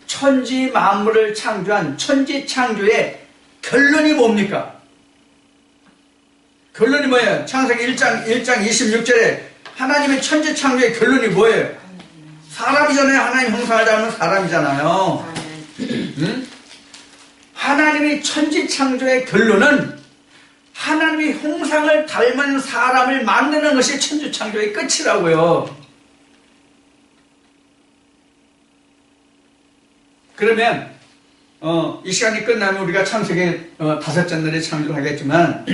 천지 만물을 창조한 천지 창조의 결론이 뭡니까? 결론이 뭐예요? 창세기 1장 26절에 하나님의 천지 창조의 결론이 뭐예요? 사람이잖아요. 하나님 형상을 닮은 사람이잖아요. 응? 하나님의 천지 창조의 결론은 하나님의 형상을 닮은 사람을 만드는 것이 천지 창조의 끝이라고요. 그러면 이 시간이 끝나면 우리가 창세기 다섯째 날에 창조를 하겠지만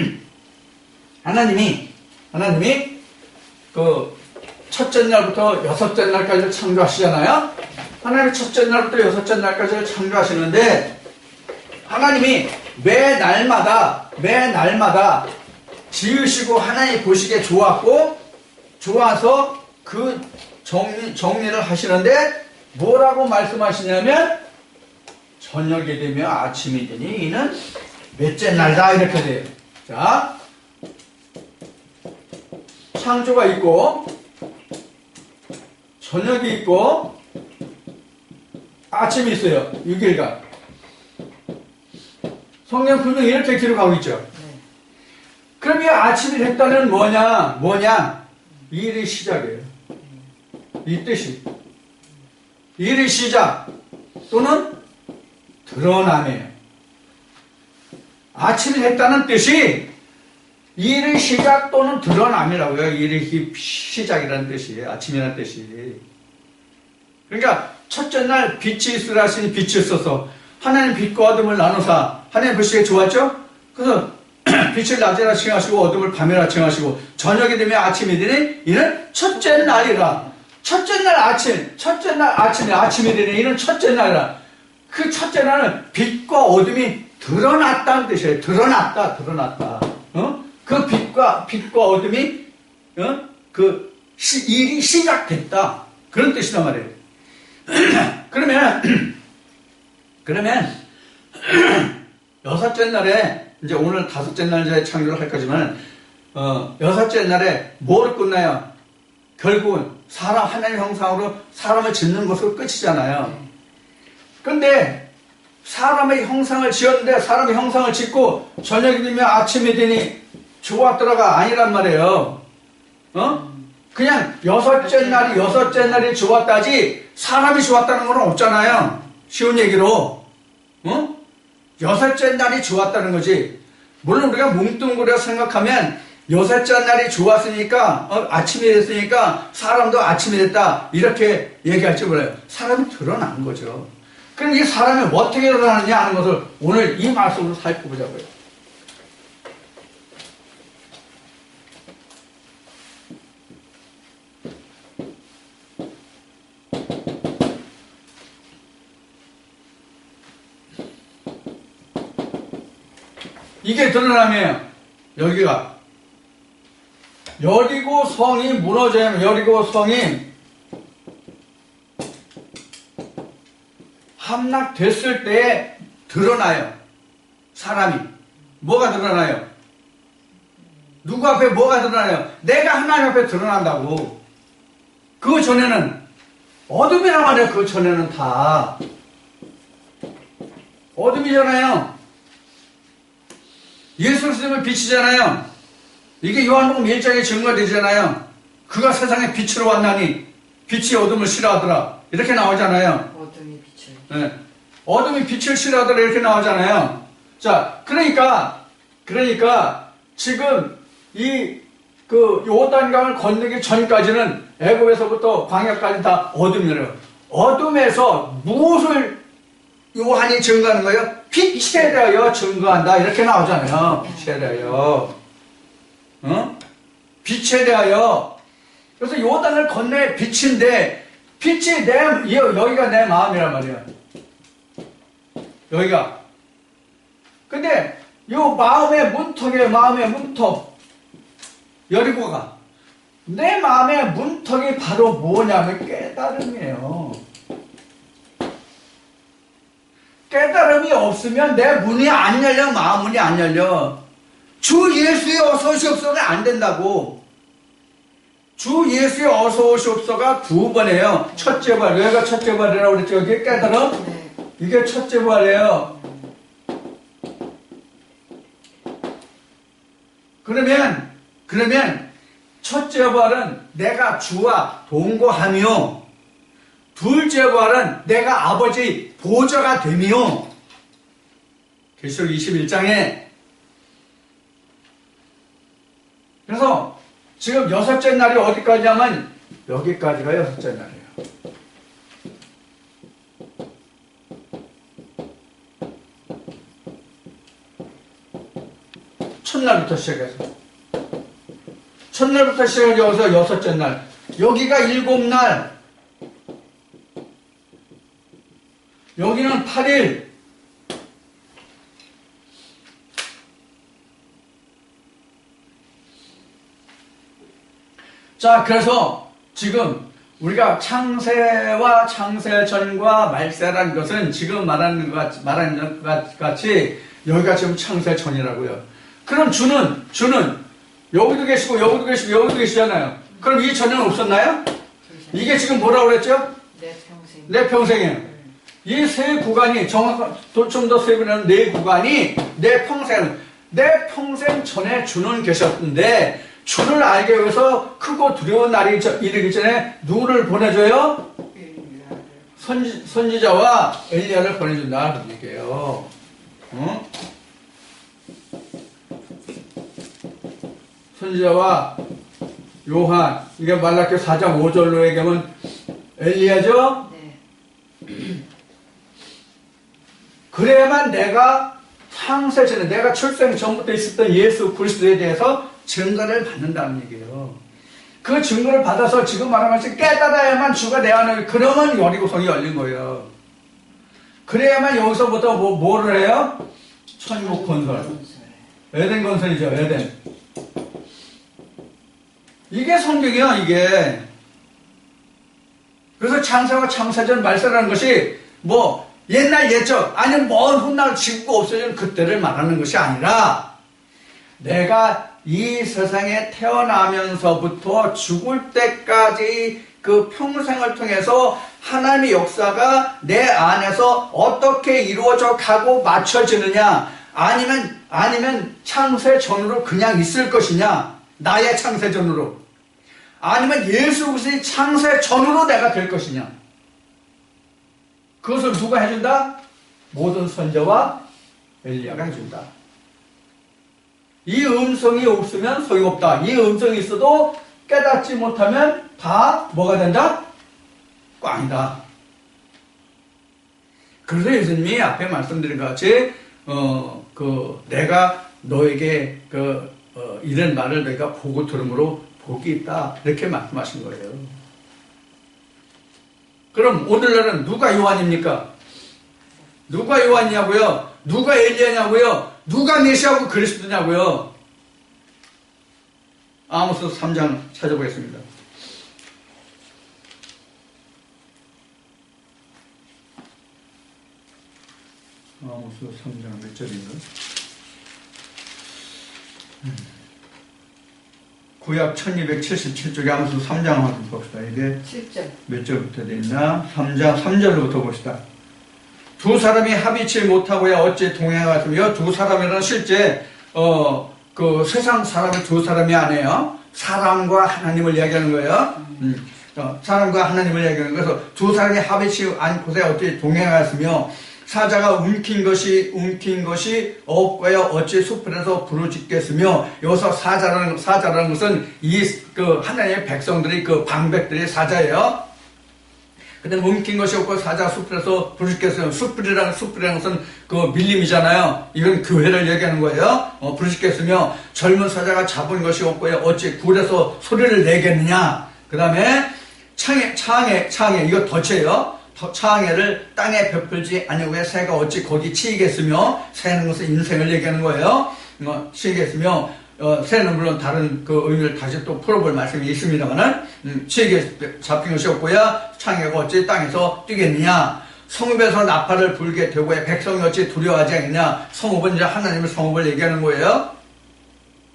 하나님이 그 첫째 날부터 여섯째 날까지 창조하시잖아요. 하나님이 첫째 날부터 여섯째 날까지 창조하시는데 하나님이 매 날마다 지으시고 하나님이 보시기에 좋아서 그 정리를 하시는데 뭐라고 말씀하시냐면 저녁이 되며 아침이 되니 이는 몇째 날이다 이렇게 돼요. 자, 창조가 있고 저녁이 있고 아침이 있어요. 6일간. 성경 분명히 이렇게 기록하고 있죠. 그럼 이 아침이 됐다는 뭐냐? 일의 시작이에요. 이 뜻이. 일의 시작 또는 드러남이에요. 아침이 됐다는 뜻이 일의 시작 또는 드러남이라고요. 일의 시작이라는 뜻이에요. 아침이라는 뜻이. 그러니까 첫째 날 빛이 있으라 하시니 빛이 있어서 하나님 빛과 어둠을 나누사 하나님 보시기에 좋았죠? 그래서 빛을 낮에나 칭하시고 어둠을 밤에나 칭하시고 저녁이 되면 아침이 되니 이는 첫째 날이라. 첫째 날 아침이 되니 이는 첫째 날이라. 그 첫째 날은 빛과 어둠이 드러났다는 뜻이에요. 드러났다. 그 빛과 어둠이 일이 시작됐다. 그런 뜻이란 말이에요. 그러면 여섯째 날에 이제 오늘 다섯째 날에 창조를 할 거지만 여섯째 날에 뭐로 끝나요? 결국은 하나님 형상으로 사람을 짓는 것으로 끝이잖아요. 근데 사람의 형상을 지었는데 사람의 형상을 짓고 저녁이 되면 아침이 되니 좋았더라가 아니란 말이에요. 그냥 여섯째 날이 좋았다지 사람이 좋았다는 건 없잖아요. 쉬운 얘기로. 여섯째 날이 좋았다는 거지. 물론 우리가 뭉뚱그려 생각하면 여섯째 날이 좋았으니까 아침이 됐으니까 사람도 아침이 됐다 이렇게 얘기할지 몰라요. 사람이 드러난 거죠. 그럼 이 사람이 어떻게 드러나느냐 하는 것을 오늘 이 말씀으로 살펴보자고요. 이게 드러나면 여기가 여리고 성이 무너져요. 여리고 성이 함락됐을 때 드러나요. 사람이 뭐가 드러나요? 누구 앞에 뭐가 드러나요? 내가 하나님 앞에 드러난다고. 그 전에는 어둠이란 말이에요. 그 전에는 다 어둠이잖아요. 예수 그리스도는 빛이잖아요. 이게 요한복음 1장에 증거되잖아요. 그가 세상에 빛으로 왔나니 빛이 어둠을 싫어하더라. 이렇게 나오잖아요. 어둠이 빛을. 네. 어둠이 빛을 싫어하더라. 이렇게 나오잖아요. 자, 그러니까 지금 요단강을 건너기 전까지는 애굽에서부터 광야까지 다 어둠이래요. 어둠에서 무엇을 요한이 증거하는 거예요? 빛에 대하여 증거한다. 이렇게 나오잖아요. 빛에 대하여. 빛에 대하여. 그래서 요단을 건너에 빛인데, 빛이 여기가 내 마음이란 말이에요. 여기가. 근데, 요 마음의 문턱. 여리고가. 내 마음의 문턱이 바로 뭐냐면 깨달음이에요. 깨달음이 없으면 내 문이 안 열려, 마음 문이 안 열려. 주 예수의 어서 오시옵소가 안 된다고. 주 예수의 어서 오시옵소가 두 번이에요. 첫째 부활. 여기가 첫째 부활이라고 그랬죠. 여기 깨달음? 네. 이게 첫째 부활이에요. 그러면 첫째 부활은 내가 주와 동거하며 둘째 부활은 내가 아버지 보좌가 되며 계시록 21장에 그래서 지금 여섯째 날이 어디까지냐면 여기까지가 여섯째 날이에요. 첫날부터 시작해서. 첫날부터 시작해서 여기서 여섯째 날. 여기가 7날. 여기는 8일. 자, 그래서 지금 우리가 창세와 창세 전과 말세라는 것은 지금 말하는 것 같이 여기가 지금 창세 전이라고요. 그럼 주는 여기도 계시고 여기도 계시고 여기도 계시잖아요. 그럼 이 전에는 없었나요? 이게 지금 뭐라고 그랬죠? 내 평생. 내 평생이에요. 이 세 구간이 좀 더 세분한 네 구간이 내 평생 전에 주는 계셨는데 주를 알기 위해서 크고 두려운 날이 이르기 전에 누구를 보내줘요? 선지자와 엘리야를 보내준다. 그럴게요. 어? 선지자와 요한, 이게 말라기 4장 5절로 얘기하면 엘리야죠? 네. 그래야만 내가 창세 전에, 내가 출생 전부터 있었던 예수 그리스도에 대해서 증거를 받는다는 얘기예요. 그 증거를 받아서 지금 말하는 것이 깨달아야만 주가 내 안에, 그러면 여리고성이 열린 거예요. 그래야만 여기서부터 뭐를 해요? 천국 건설. 에덴 건설이죠, 에덴. 이게 성경이야, 이게. 그래서 창세와 창세전 말세라는 것이 뭐 옛날 옛적, 아니면 먼 훗날 지구가 없어진 그때를 말하는 것이 아니라 내가 이 세상에 태어나면서부터 죽을 때까지 그 평생을 통해서 하나님의 역사가 내 안에서 어떻게 이루어져 가고 맞춰지느냐, 아니면 창세 전으로 그냥 있을 것이냐, 나의 창세 전으로, 아니면 예수 그리스도의 창세 전으로 내가 될 것이냐, 그것을 누가 해준다? 모든 선지자와 엘리야가 해준다. 이 음성이 없으면 소용없다. 이 음성이 있어도 깨닫지 못하면 다 뭐가 된다? 꽝이다. 그래서 예수님이 앞에 말씀드린 것 같이 내가 너에게 이런 말을 내가 보고 들음으로 복이 있다, 이렇게 말씀하신 거예요. 그럼 오늘날은 누가 요한입니까? 누가 요한이냐고요? 누가 엘리야냐고요? 누가 메시아고 그리스도냐고요? 아모스 3장 찾아보겠습니다. 아모스 3장 몇 절인가? 구약 1277쪽에 아모스 3장 한번 봅시다. 이게 7절. 몇 절부터 되어 있나? 3장 3절부터 봅시다. 두 사람이 합의치 못하고야 어찌 동행하였으며, 두 사람이란 실제 세상 사람이 두 사람이 아니에요. 사람과 하나님을 이야기하는 거예요. 사람과 하나님을 이야기하는 거예요. 그래서 두 사람이 합의치 않고서 어찌 동행하였으며, 사자가 움킨 것이 없고야 어찌 숲에서 부르짖겠으며, 여기서 사자라는 것은 하나님의 백성들이, 방백들이 사자예요. 근데 움킨 것이 없고 사자 숲에서 부르짖겠어요. 숲이라는 것은 밀림이잖아요. 이건 교회를 얘기하는 거예요. 부르짖겠으며, 젊은 사자가 잡은 것이 없고요 어찌 굴에서 소리를 내겠느냐. 그 다음에 창에 이거 덫이에요. 창해를 땅에 베풀지 아니하고 새가 어찌 거기 치이겠으며, 새는 것은 인생을 얘기하는 거예요. 치이겠으며, 새는 물론 다른 의미를 다시 또 풀어볼 말씀이 있습니다만은, 치이게 잡힌 것이 없고야 창해가 어찌 땅에서 뛰겠느냐. 성읍에서 나팔을 불게 되고야 백성이 어찌 두려워하지 않느냐. 성읍은 이제 하나님의 성읍을 얘기하는 거예요.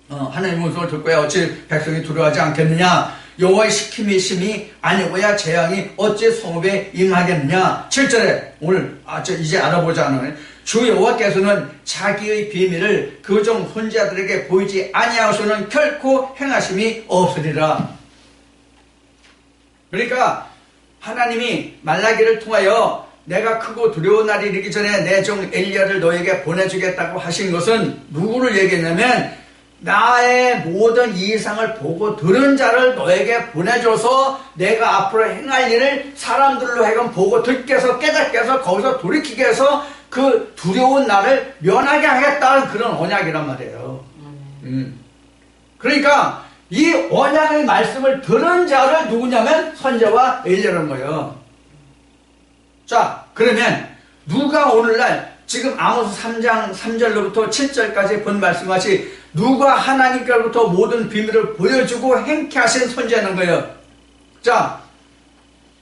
하나님의 음성을 듣고야 어찌 백성이 두려워하지 않겠느냐. 여호와의 시킴이 심히 아니고야 재앙이 어찌 성읍에 임하겠느냐. 7절에 오늘 이제 알아보자는, 주 여호와께서는 자기의 비밀을 그 종 혼자들에게 보이지 아니하고서는 결코 행하심이 없으리라. 그러니까 하나님이 말라기를 통하여 내가 크고 두려운 날이 이르기 전에 내 종 엘리야를 너에게 보내주겠다고 하신 것은 누구를 얘기했냐면, 나의 모든 이상을 보고 들은 자를 너에게 보내줘서 내가 앞으로 행할 일을 사람들로 하여금 보고 듣게 해서 깨닫게 해서 거기서 돌이키게 해서 그 두려운 날을 면하게 하겠다는 그런 언약이란 말이에요. 그러니까 이 언약의 말씀을 들은 자를 누구냐면 선지자와 엘리야라는 거예요. 자, 그러면 누가 오늘날 지금 아모스 3장 3절로부터 7절까지 본 말씀같이 누가 하나님께로부터 모든 비밀을 보여주고 행케 하신 선지자는 거예요. 자,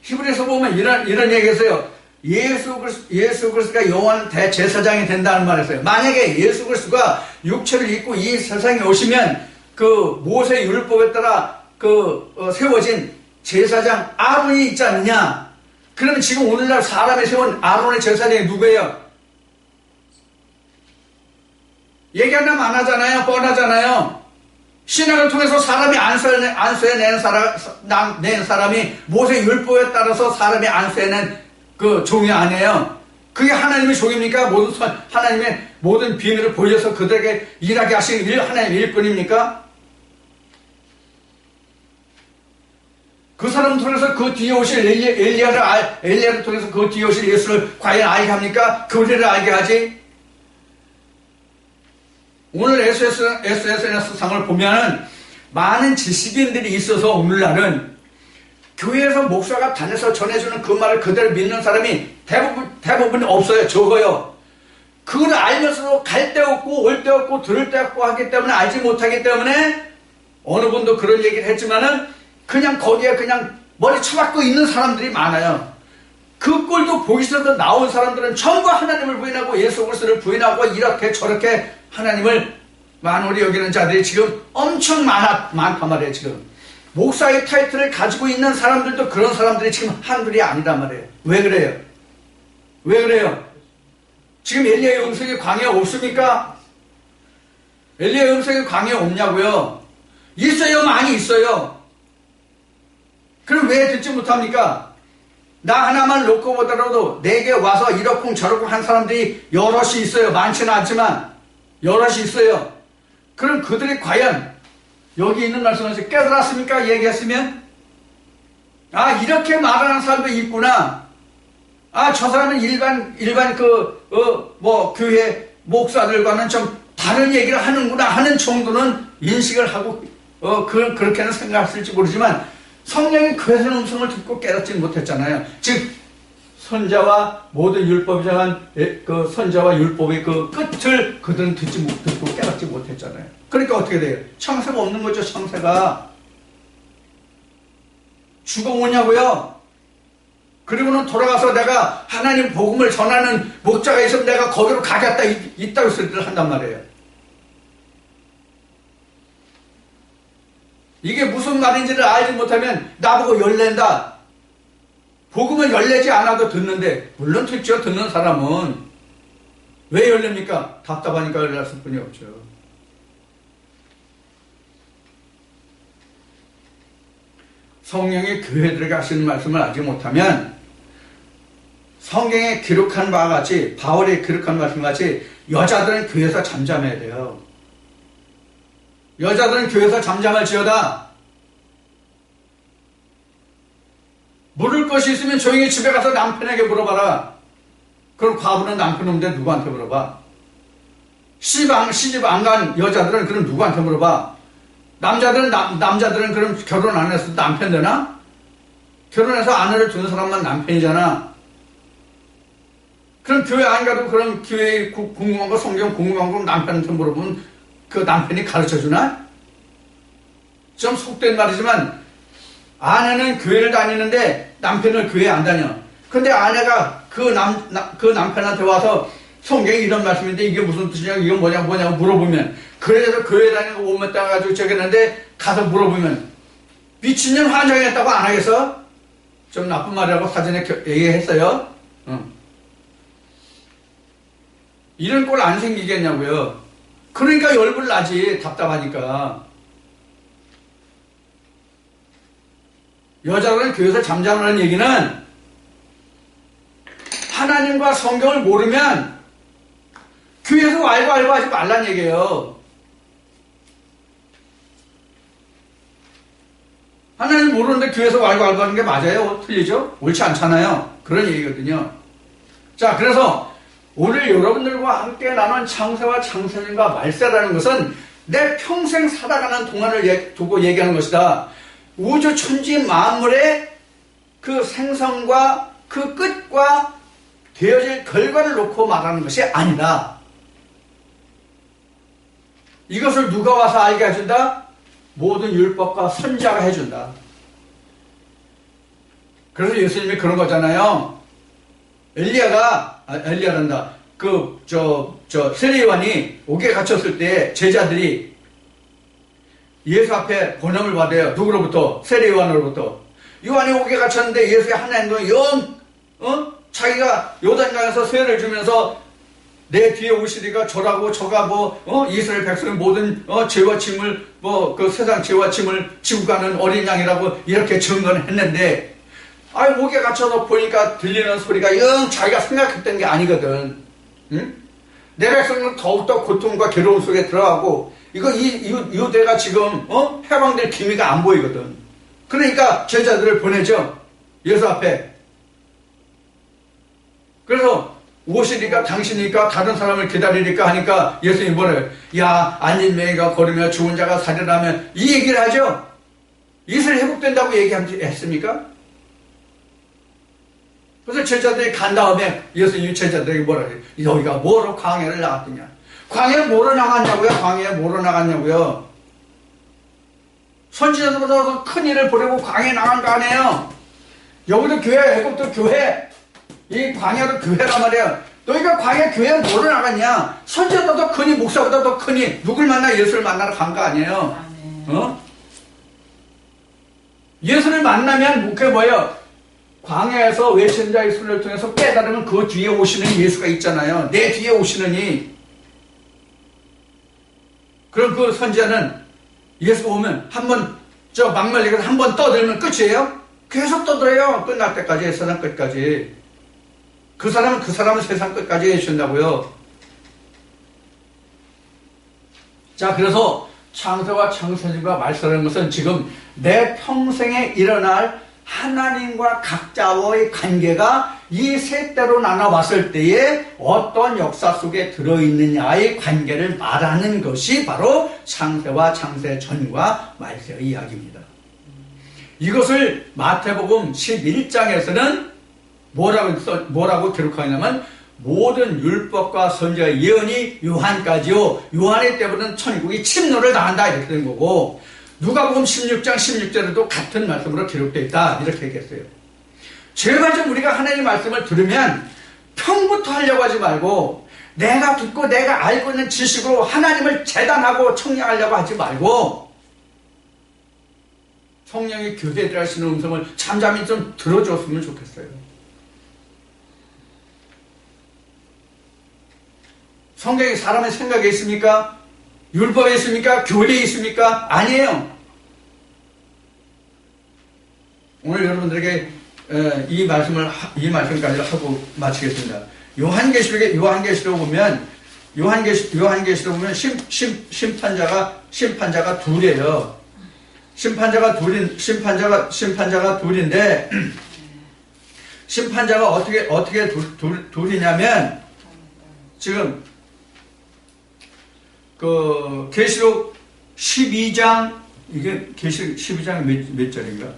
히브리서 보면 이런 얘기했어요. 예수 그리스도가 영원한 대제사장이 된다는 말이었어요. 만약에 예수 그리스도가 육체를 입고 이 세상에 오시면 그 모세 율법에 따라 세워진 제사장 아론이 있지 않느냐? 그러면 지금 오늘날 사람이 세운 아론의 제사장이 누구예요? 얘기하면 안 하잖아요. 뻔하잖아요. 신약을 통해서 사람이 안수해낸 사람이 모세 율법에 따라서 사람이 안수해낸 그 종이 아니에요. 그게 하나님의 종입니까? 하나님의 모든 비밀을 보여서 그들에게 일하게 하신 하나님의 일꾼입니까? 그 사람 통해서 그 뒤에 오실 엘리야를 통해서 그 뒤에 오실 예수를 과연 알게 합니까? 교리를 알게 하지? 오늘 SNS상을 보면은 많은 지식인들이 있어서 오늘날은 교회에서 목사가 다녀서 전해주는 그 말을 그대로 믿는 사람이 대부분 없어요. 적어요. 그걸 알면서도 갈 데 없고 올 데 없고 들을 데 없고 하기 때문에 알지 못하기 때문에 어느 분도 그런 얘기를 했지만은 그냥 거기에 그냥 머리 쳐박고 있는 사람들이 많아요. 그 꼴도 보기 싫어서 나온 사람들은 전부 하나님을 부인하고 예수 그리스도를 부인하고 이렇게 저렇게 하나님을 만홀히 여기는 자들이 지금 엄청 많단 말이에요. 지금 목사의 타이틀을 가지고 있는 사람들도 그런 사람들이 지금 한둘이 아니란 말이에요. 왜 그래요? 왜 그래요? 지금 엘리야의 음성이 광야에 없습니까? 엘리야의 음성이 광야에 없냐고요? 있어요. 많이 있어요. 그럼 왜 듣지 못합니까? 나 하나만 놓고 보더라도 내게 와서 이러쿵 저러쿵 한 사람들이 여럿이 있어요. 많지는 않지만 여럿이 있어요. 그럼 그들이 과연 여기 있는 말씀에서 깨달았습니까? 얘기했으면 이렇게 말하는 사람도 있구나. 저 사람은 일반 교회 목사들과는 좀 다른 얘기를 하는구나 하는 정도는 인식을 하고 그렇게는 생각했을지 모르지만 성령이 그에서 음성을 듣고 깨닫지 못했잖아요. 즉 선자와 모든 율법이 정한 그 선자와 율법의 그 끝을 그들은 듣고 깨닫지 못했잖아요. 그러니까 어떻게 돼요? 창세가 없는 거죠. 창세가 죽어오냐고요. 그리고는 돌아가서 내가 하나님 복음을 전하는 목자가 있으면 내가 거기로 가겠다 이따위 소리를 한단 말이에요. 이게 무슨 말인지를 알지 못하면 나보고 열낸다. 복음은 열내지 않아도 듣는데, 물론 듣죠. 듣는 사람은. 왜 열립니까? 답답하니까 열렸을 뿐이 없죠. 성령이 교회들에게 하시는 말씀을 알지 못하면 성경에 기록한 바와 같이, 바울이 기록한 말씀 같이 여자들은 교회에서 잠잠해야 돼요. 여자들은 교회에서 잠잠할지어다. 물을 것이 있으면 조용히 집에 가서 남편에게 물어봐라. 그럼 과부는 남편 없는데 누구한테 물어봐? 시집 안 간 여자들은 그럼 누구한테 물어봐? 남자들은 그럼 결혼 안 했을 때 남편 되나? 결혼해서 아내를 두는 사람만 남편이잖아. 그럼 교회 안 가도 그럼 교회 궁금한 거, 성경 궁금한 거 남편한테 물어보면 그 남편이 가르쳐 주나? 좀 속된 말이지만 아내는 교회를 다니는데 남편은 교회 안 다녀. 근데 아내가 그 남편한테 와서 성경에 이런 말씀인데 이게 무슨 뜻이냐, 이건 뭐냐고 물어보면, 그래서 교회 다니는 거 오면 따가지고 저기 했는데 가서 물어보면 미친년 환장했다고 안 하겠어? 좀 나쁜 말이라고 사전에 얘기했어요. 이런 꼴 안 생기겠냐고요. 그러니까 열불 나지. 답답하니까. 여자들은 교회에서 잠잠하는 얘기는 하나님과 성경을 모르면 교회에서 알고 하지 말란 얘기예요. 하나님 모르는데 교회에서 알고 하는 게 맞아요? 틀리죠? 옳지 않잖아요. 그런 얘기거든요. 자, 그래서 오늘 여러분들과 함께 나눈 창세와 창세년과 말세라는 것은 내 평생 살아가는 동안을 두고 얘기하는 것이다. 우주 천지 만물의 그 생성과 그 끝과 되어질 결과를 놓고 말하는 것이 아니라 이것을 누가 와서 알게 해준다? 모든 율법과 선지자가 해준다. 그래서 예수님이 그런 거잖아요. 엘리야란다. 세례요한이 옥에 갇혔을 때 제자들이 예수 앞에 권함을 받아요. 누구로부터? 세례요한으로부터. 요한이 옥에 갇혔는데 예수의 하나님도 자기가 요단강에서 세례를 주면서 내 뒤에 오시리가 저라고 저가고 이스라엘 백성의 모든 죄와 짐을 그 세상 죄와 짐을 지고 가는 어린 양이라고 이렇게 증언을 했는데 옥에 갇혀서 보니까 들리는 소리가 영 자기가 생각했던 게 아니거든. 응? 내 백성은 더욱더 고통과 괴로움 속에 들어가고 이 유대가 지금 해방될 기미가 안 보이거든. 그러니까 제자들을 보내죠. 예수 앞에. 그래서 오시니까 당신이니까 다른 사람을 기다리니까 하니까 예수님이 뭐래요? 야, 앉은 맹이가 걸으며 죽은 자가 살아나면 이 얘기를 하죠. 이스라엘 회복된다고 얘기했습니까? 그래서 제자들이 간 다음에 예수님이 제자들에게 뭐라 그래요? 너희가 뭐로 광야를 나갔느냐? 광야를 뭐로 나갔냐고요? 광야에 뭐로 나갔냐고요? 선지자들보다 더 큰 일을 보려고 광야에 나간 거 아니에요? 여기도 교회, 애국도 교회, 이 광야도 교회란 말이에요. 너희가 광야 교회에 뭐로 나갔냐? 선지자보다 더 크니, 목사보다 더 크니, 누굴 만나 예수를 만나러 간 거 아니에요? 예수를 만나면 그게 뭐예요? 광야에서 외친 자의 소리를 통해서 깨달으면 그 뒤에 오시는 예수가 있잖아요. 내 뒤에 오시느니. 그럼 그 선지자는 예수 오면 막말리고 한번 떠들면 끝이에요? 계속 떠들어요. 끝날 때까지, 세상 끝까지. 그 사람은 세상 끝까지 해주신다고요. 자, 그래서 창세와 창세주가 말씀하는 것은 지금 내 평생에 일어날 하나님과 각자와의 관계가 이 세 대로 나눠봤을 때에 어떤 역사 속에 들어있느냐의 관계를 말하는 것이 바로 창세와 창세 전과 말세의 이야기입니다. 이것을 마태복음 11장에서는 뭐라고 기록하냐면 모든 율법과 선지자의 예언이 요한까지요. 요한의 때부터는 천국이 침노를 당한다 이렇게 된 거고 누가복음 16장 16절에도 같은 말씀으로 기록되어 있다 이렇게 얘기했어요. 제발 좀 우리가 하나님의 말씀을 들으면 평부터 하려고 하지 말고 내가 듣고 내가 알고 있는 지식으로 하나님을 재단하고 청량하려고 하지 말고 성령이 교대해 하시는 음성을 잠잠히 좀 들어줬으면 좋겠어요. 성경이 사람의 생각에 있습니까? 율법에 있습니까? 교리에 있습니까? 아니에요. 오늘 여러분들에게 이 말씀까지 하고 마치겠습니다. 요한계시록 보면 심판자가 둘이에요. 심판자가 둘인데 심판자가 어떻게 둘이냐면 지금 그 계시록 12장 이게 계시록 12장 몇 절인가?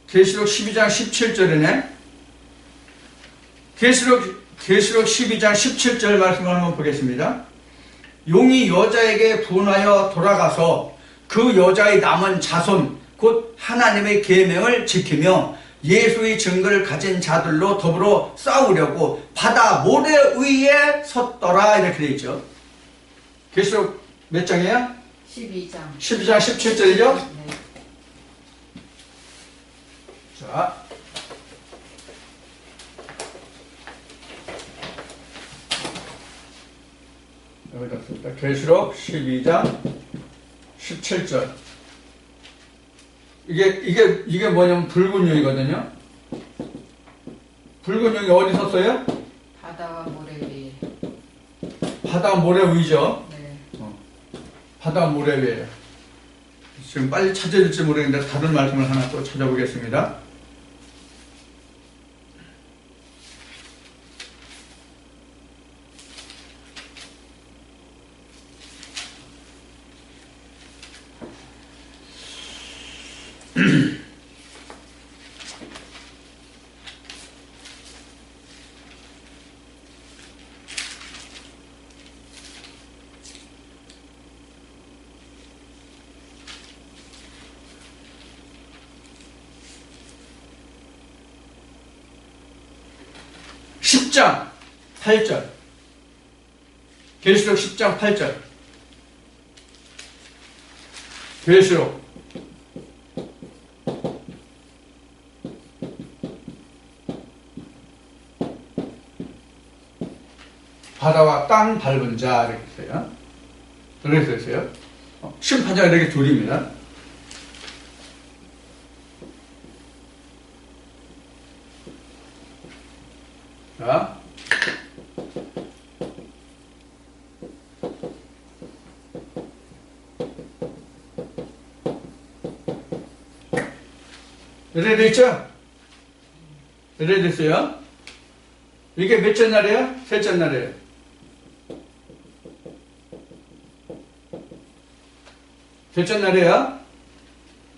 계시록 12장 17절이네. 계시록 12장 17절 말씀을 한번 보겠습니다. 용이 여자에게 분하여 돌아가서 그 여자의 남은 자손 곧 하나님의 계명을 지키며 예수의 증거를 가진 자들로 더불어 싸우려고 바다 모래 위에 섰더라 이렇게 되어 있죠. 계시록 몇 장이에요? 12장 17절이죠? 네. 자, 여기다 씁니다. 계시록 12장 17절. 이게 뭐냐면 붉은 용이거든요. 붉은 용이 어디 섰어요? 바다와 모래 위에. 바다 모래 위죠. 네. 바다 모래 위에. 지금 빨리 찾아질지 모르겠는데 다른 말씀을 하나 또 찾아보겠습니다. 10장 8절. 계시록 10장 8절. 계시록 바다와 땅 밟은 자 이렇게 있어요. 이렇게 있어요. 심판자가 이렇게 둘입니다. 자, 이렇게 됐죠? 이렇게 됐어요. 이게 몇째 날이에요? 셋째 날이에요. 셋째 날이에요.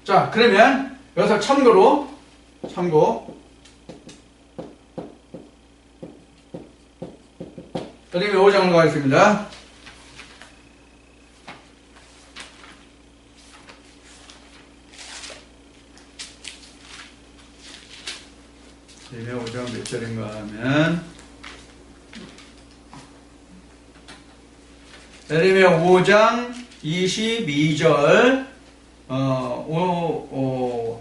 자, 그러면 여기서 참고 예레미야 5장으로 가겠습니다. 예레미야 5장 몇 절인가 하면 예레미야 5장 22절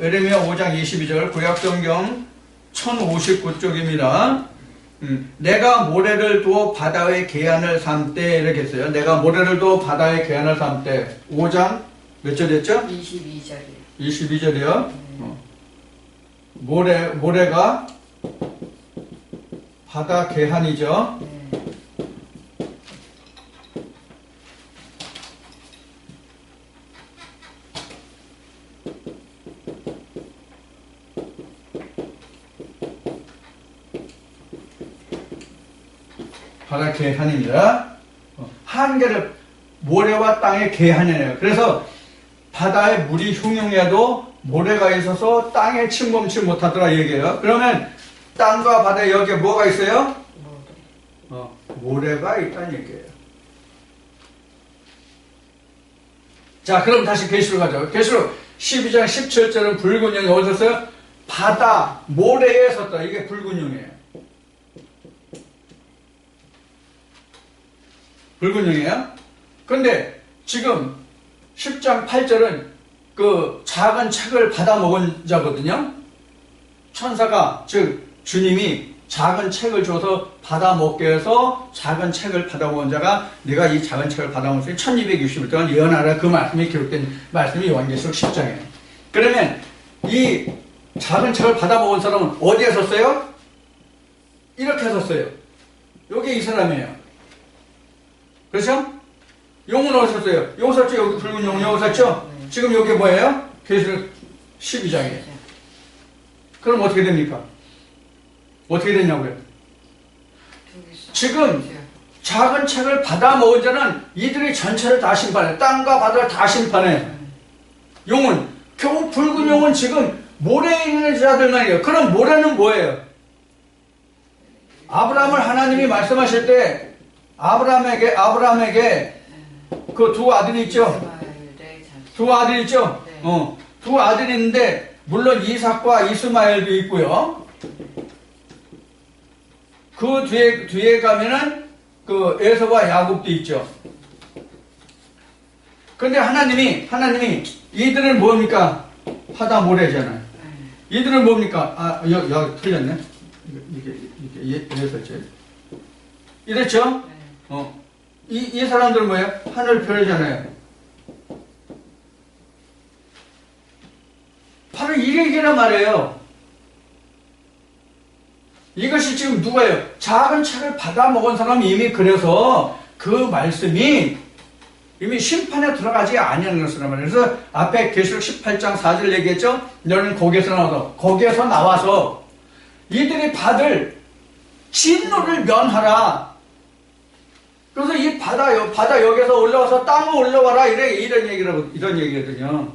예레미야 5장 22절 구약성경 1059쪽입니다. 내가 모래를 두어 바다의 계한을 삼때 이렇게 했어요. 내가 모래를 두어 바다의 계한을 삼때 5장 몇 절이었죠? 22절이요. 22절이요. 모래가 바다 계한이죠. 네. 바다 계한입니다. 한계를 모래와 땅의 계한이에요. 그래서 바다에 물이 흉흉해도 모래가 있어서 땅에 침범치 못하더라 얘기해요. 그러면 땅과 바다에 여기에 뭐가 있어요? 모래가 있다는 얘기예요. 자, 그럼 다시 계시록 가죠. 계시록 12장 17절은 붉은 용이 어디서 써요? 바다, 모래에 섰다. 이게 붉은 용이에요. 붉은 용이에요. 근데 지금 10장 8절은 그 작은 책을 받아 먹은 자거든요. 천사가, 즉 주님이 작은 책을 줘서 받아 먹게 해서 작은 책을 받아 먹은 자가 네가 이 작은 책을 받아 먹으니 1260일 동안 예언하라, 그 말씀이 기록된 말씀이 요한계시록 10장이에요. 그러면 이 작은 책을 받아 먹은 사람은 어디에 섰어요? 이렇게 섰어요. 여기 이 사람이에요. 그렇죠? 용은 어디 섰어요? 여기 섰죠? 여기 붉은 용 여기 섰죠? 지금 여기 뭐예요? 계시록 12장이에요. 그럼 어떻게 됩니까? 어떻게 됐냐고요? 지금 작은 책을 받아 먹은 자는 이들이 전체를 다 심판해. 땅과 바다를 다 심판해. 용은, 겨우 붉은 용은 지금 모래에 있는 자들만이에요. 그럼 모래는 뭐예요? 아브라함을 하나님이 말씀하실 때 아브라함에게 그 두 아들이 있죠? 두 아들이 있죠? 두 아들이 있는데 물론 이삭과 이스마엘도 있고요. 그 뒤에 가면은 그 에서와 야곱도 있죠. 근데 하나님이 이들은 뭡니까? 바다 모래잖아요. 이들은 뭡니까? 여기 틀렸네. 이게 이랬었지. 이랬죠? 이 사람들은 뭐예요? 하늘별이잖아요. 바로 이 얘기란 말이에요. 이것이 지금 누가요? 작은 책을 받아 먹은 사람이 이미 그래서 그 말씀이 이미 심판에 들어가지 아니하는 것이란 말이에요. 그래서 앞에 계시록 18장 4절 얘기했죠? 너는 거기에서 나와서 이들이 받을 진노를 면하라. 그래서 이 바다 여기에서 올라와서 땅으로 올라와라. 이런 얘기거든요.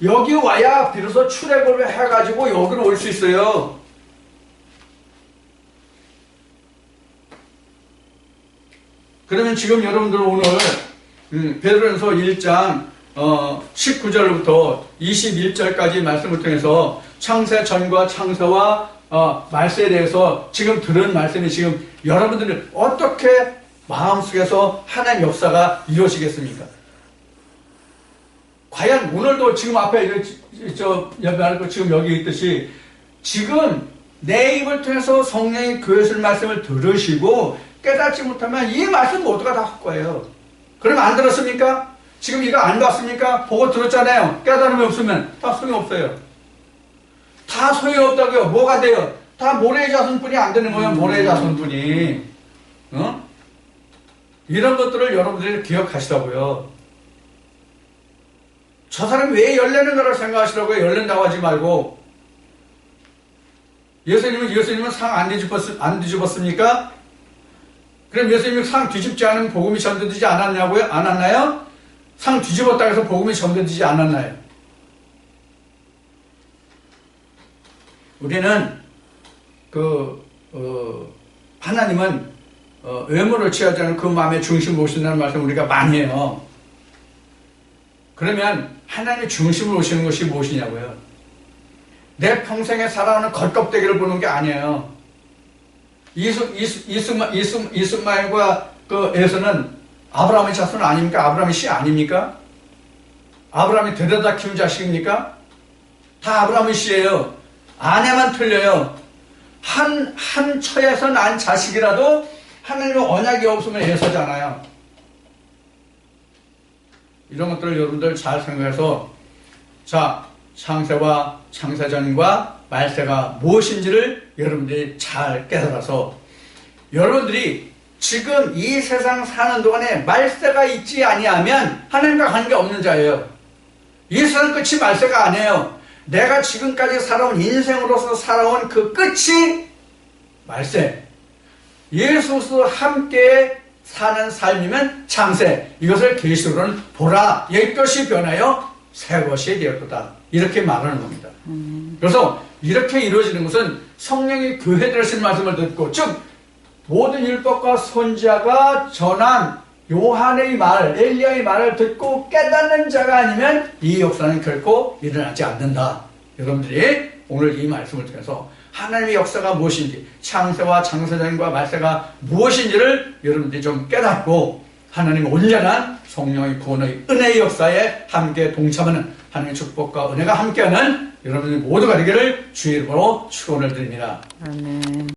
여기 와야 비로소 출애굽을 해가지고 여기로 올 수 있어요. 그러면 지금 여러분들 오늘 베드로전서 1장 19절부터 21절까지 말씀을 통해서 창세 전과 창세와 말씀에 대해서 지금 들은 말씀이 지금 여러분들은 어떻게 마음속에서 하나님 역사가 이루어지겠습니까? 과연 오늘도 지금 앞에 옆에 지금 여기 있듯이 지금 내 입을 통해서 성령이 교회술 말씀을 들으시고 깨닫지 못하면 이 말씀 모두가 다 헛거예요. 그럼 안 들었습니까? 지금 이거 안 봤습니까? 보고 들었잖아요. 깨달음이 없으면 다 소용없어요. 다 소용없다고요. 뭐가 돼요? 다 모래의 자손뿐이 안 되는 거예요. 모래의 자손뿐이. 이런 것들을 여러분들이 기억하시라고요. 저 사람이 왜 열내는 거라고 생각하시라고요. 열낸다고 하지 말고. 예수님은 상 안 뒤집었습니까? 그럼 예수님이 상 뒤집지 않으면 복음이 전도되지 않았냐고요? 않았나요? 상 뒤집었다고 해서 복음이 전도되지 않았나요? 우리는 하나님은 외모를 취하지 않은 그 마음의 중심을 오신다는 말씀 우리가 많이 해요. 그러면 하나님의 중심을 오시는 것이 무엇이냐고요? 내 평생에 살아오는 겉껍데기를 보는 게 아니에요. 이스마엘과 그 에서는 아브라함의 자손 아닙니까? 아브라함의 씨 아닙니까? 아브라함이 데려다 키운 자식입니까? 다 아브라함의 씨예요. 아내만 틀려요. 한 처에서 난 자식이라도 하나님의 언약이 없으면 에서잖아요. 이런 것들을 여러분들 잘 생각해서 창세와 창세전과 말세가 무엇인지를 여러분들이 잘 깨달아서 여러분들이 지금 이 세상 사는 동안에 말세가 있지 아니하면 하나님과 관계 없는 자예요. 이 세상 끝이 말세가 아니에요. 내가 지금까지 살아온 인생으로서 살아온 그 끝이 말세. 예수 그리스도와 함께 사는 삶이면 창세. 이것을 계시로는 보라. 옛것이 변하여 새 것이 되었도다. 이렇게 말하는 겁니다. 그래서 이렇게 이루어지는 것은 성령이 교회들 하신 말씀을 듣고, 즉 모든 율법과 선지자가 전한 요한의 말, 엘리야의 말을 듣고 깨닫는 자가 아니면 이 역사는 결코 일어나지 않는다. 여러분들이 오늘 이 말씀을 통해서 하나님의 역사가 무엇인지, 창세와 창세전과 말세가 무엇인지를 여러분들이 좀 깨닫고 하나님의 온전한 성령의 구원의 은혜의 역사에 함께 동참하는 하나님의 축복과 은혜가 함께하는 여러분들 모두가 되기를 주의 이름으로 축원을 드립니다. 아멘.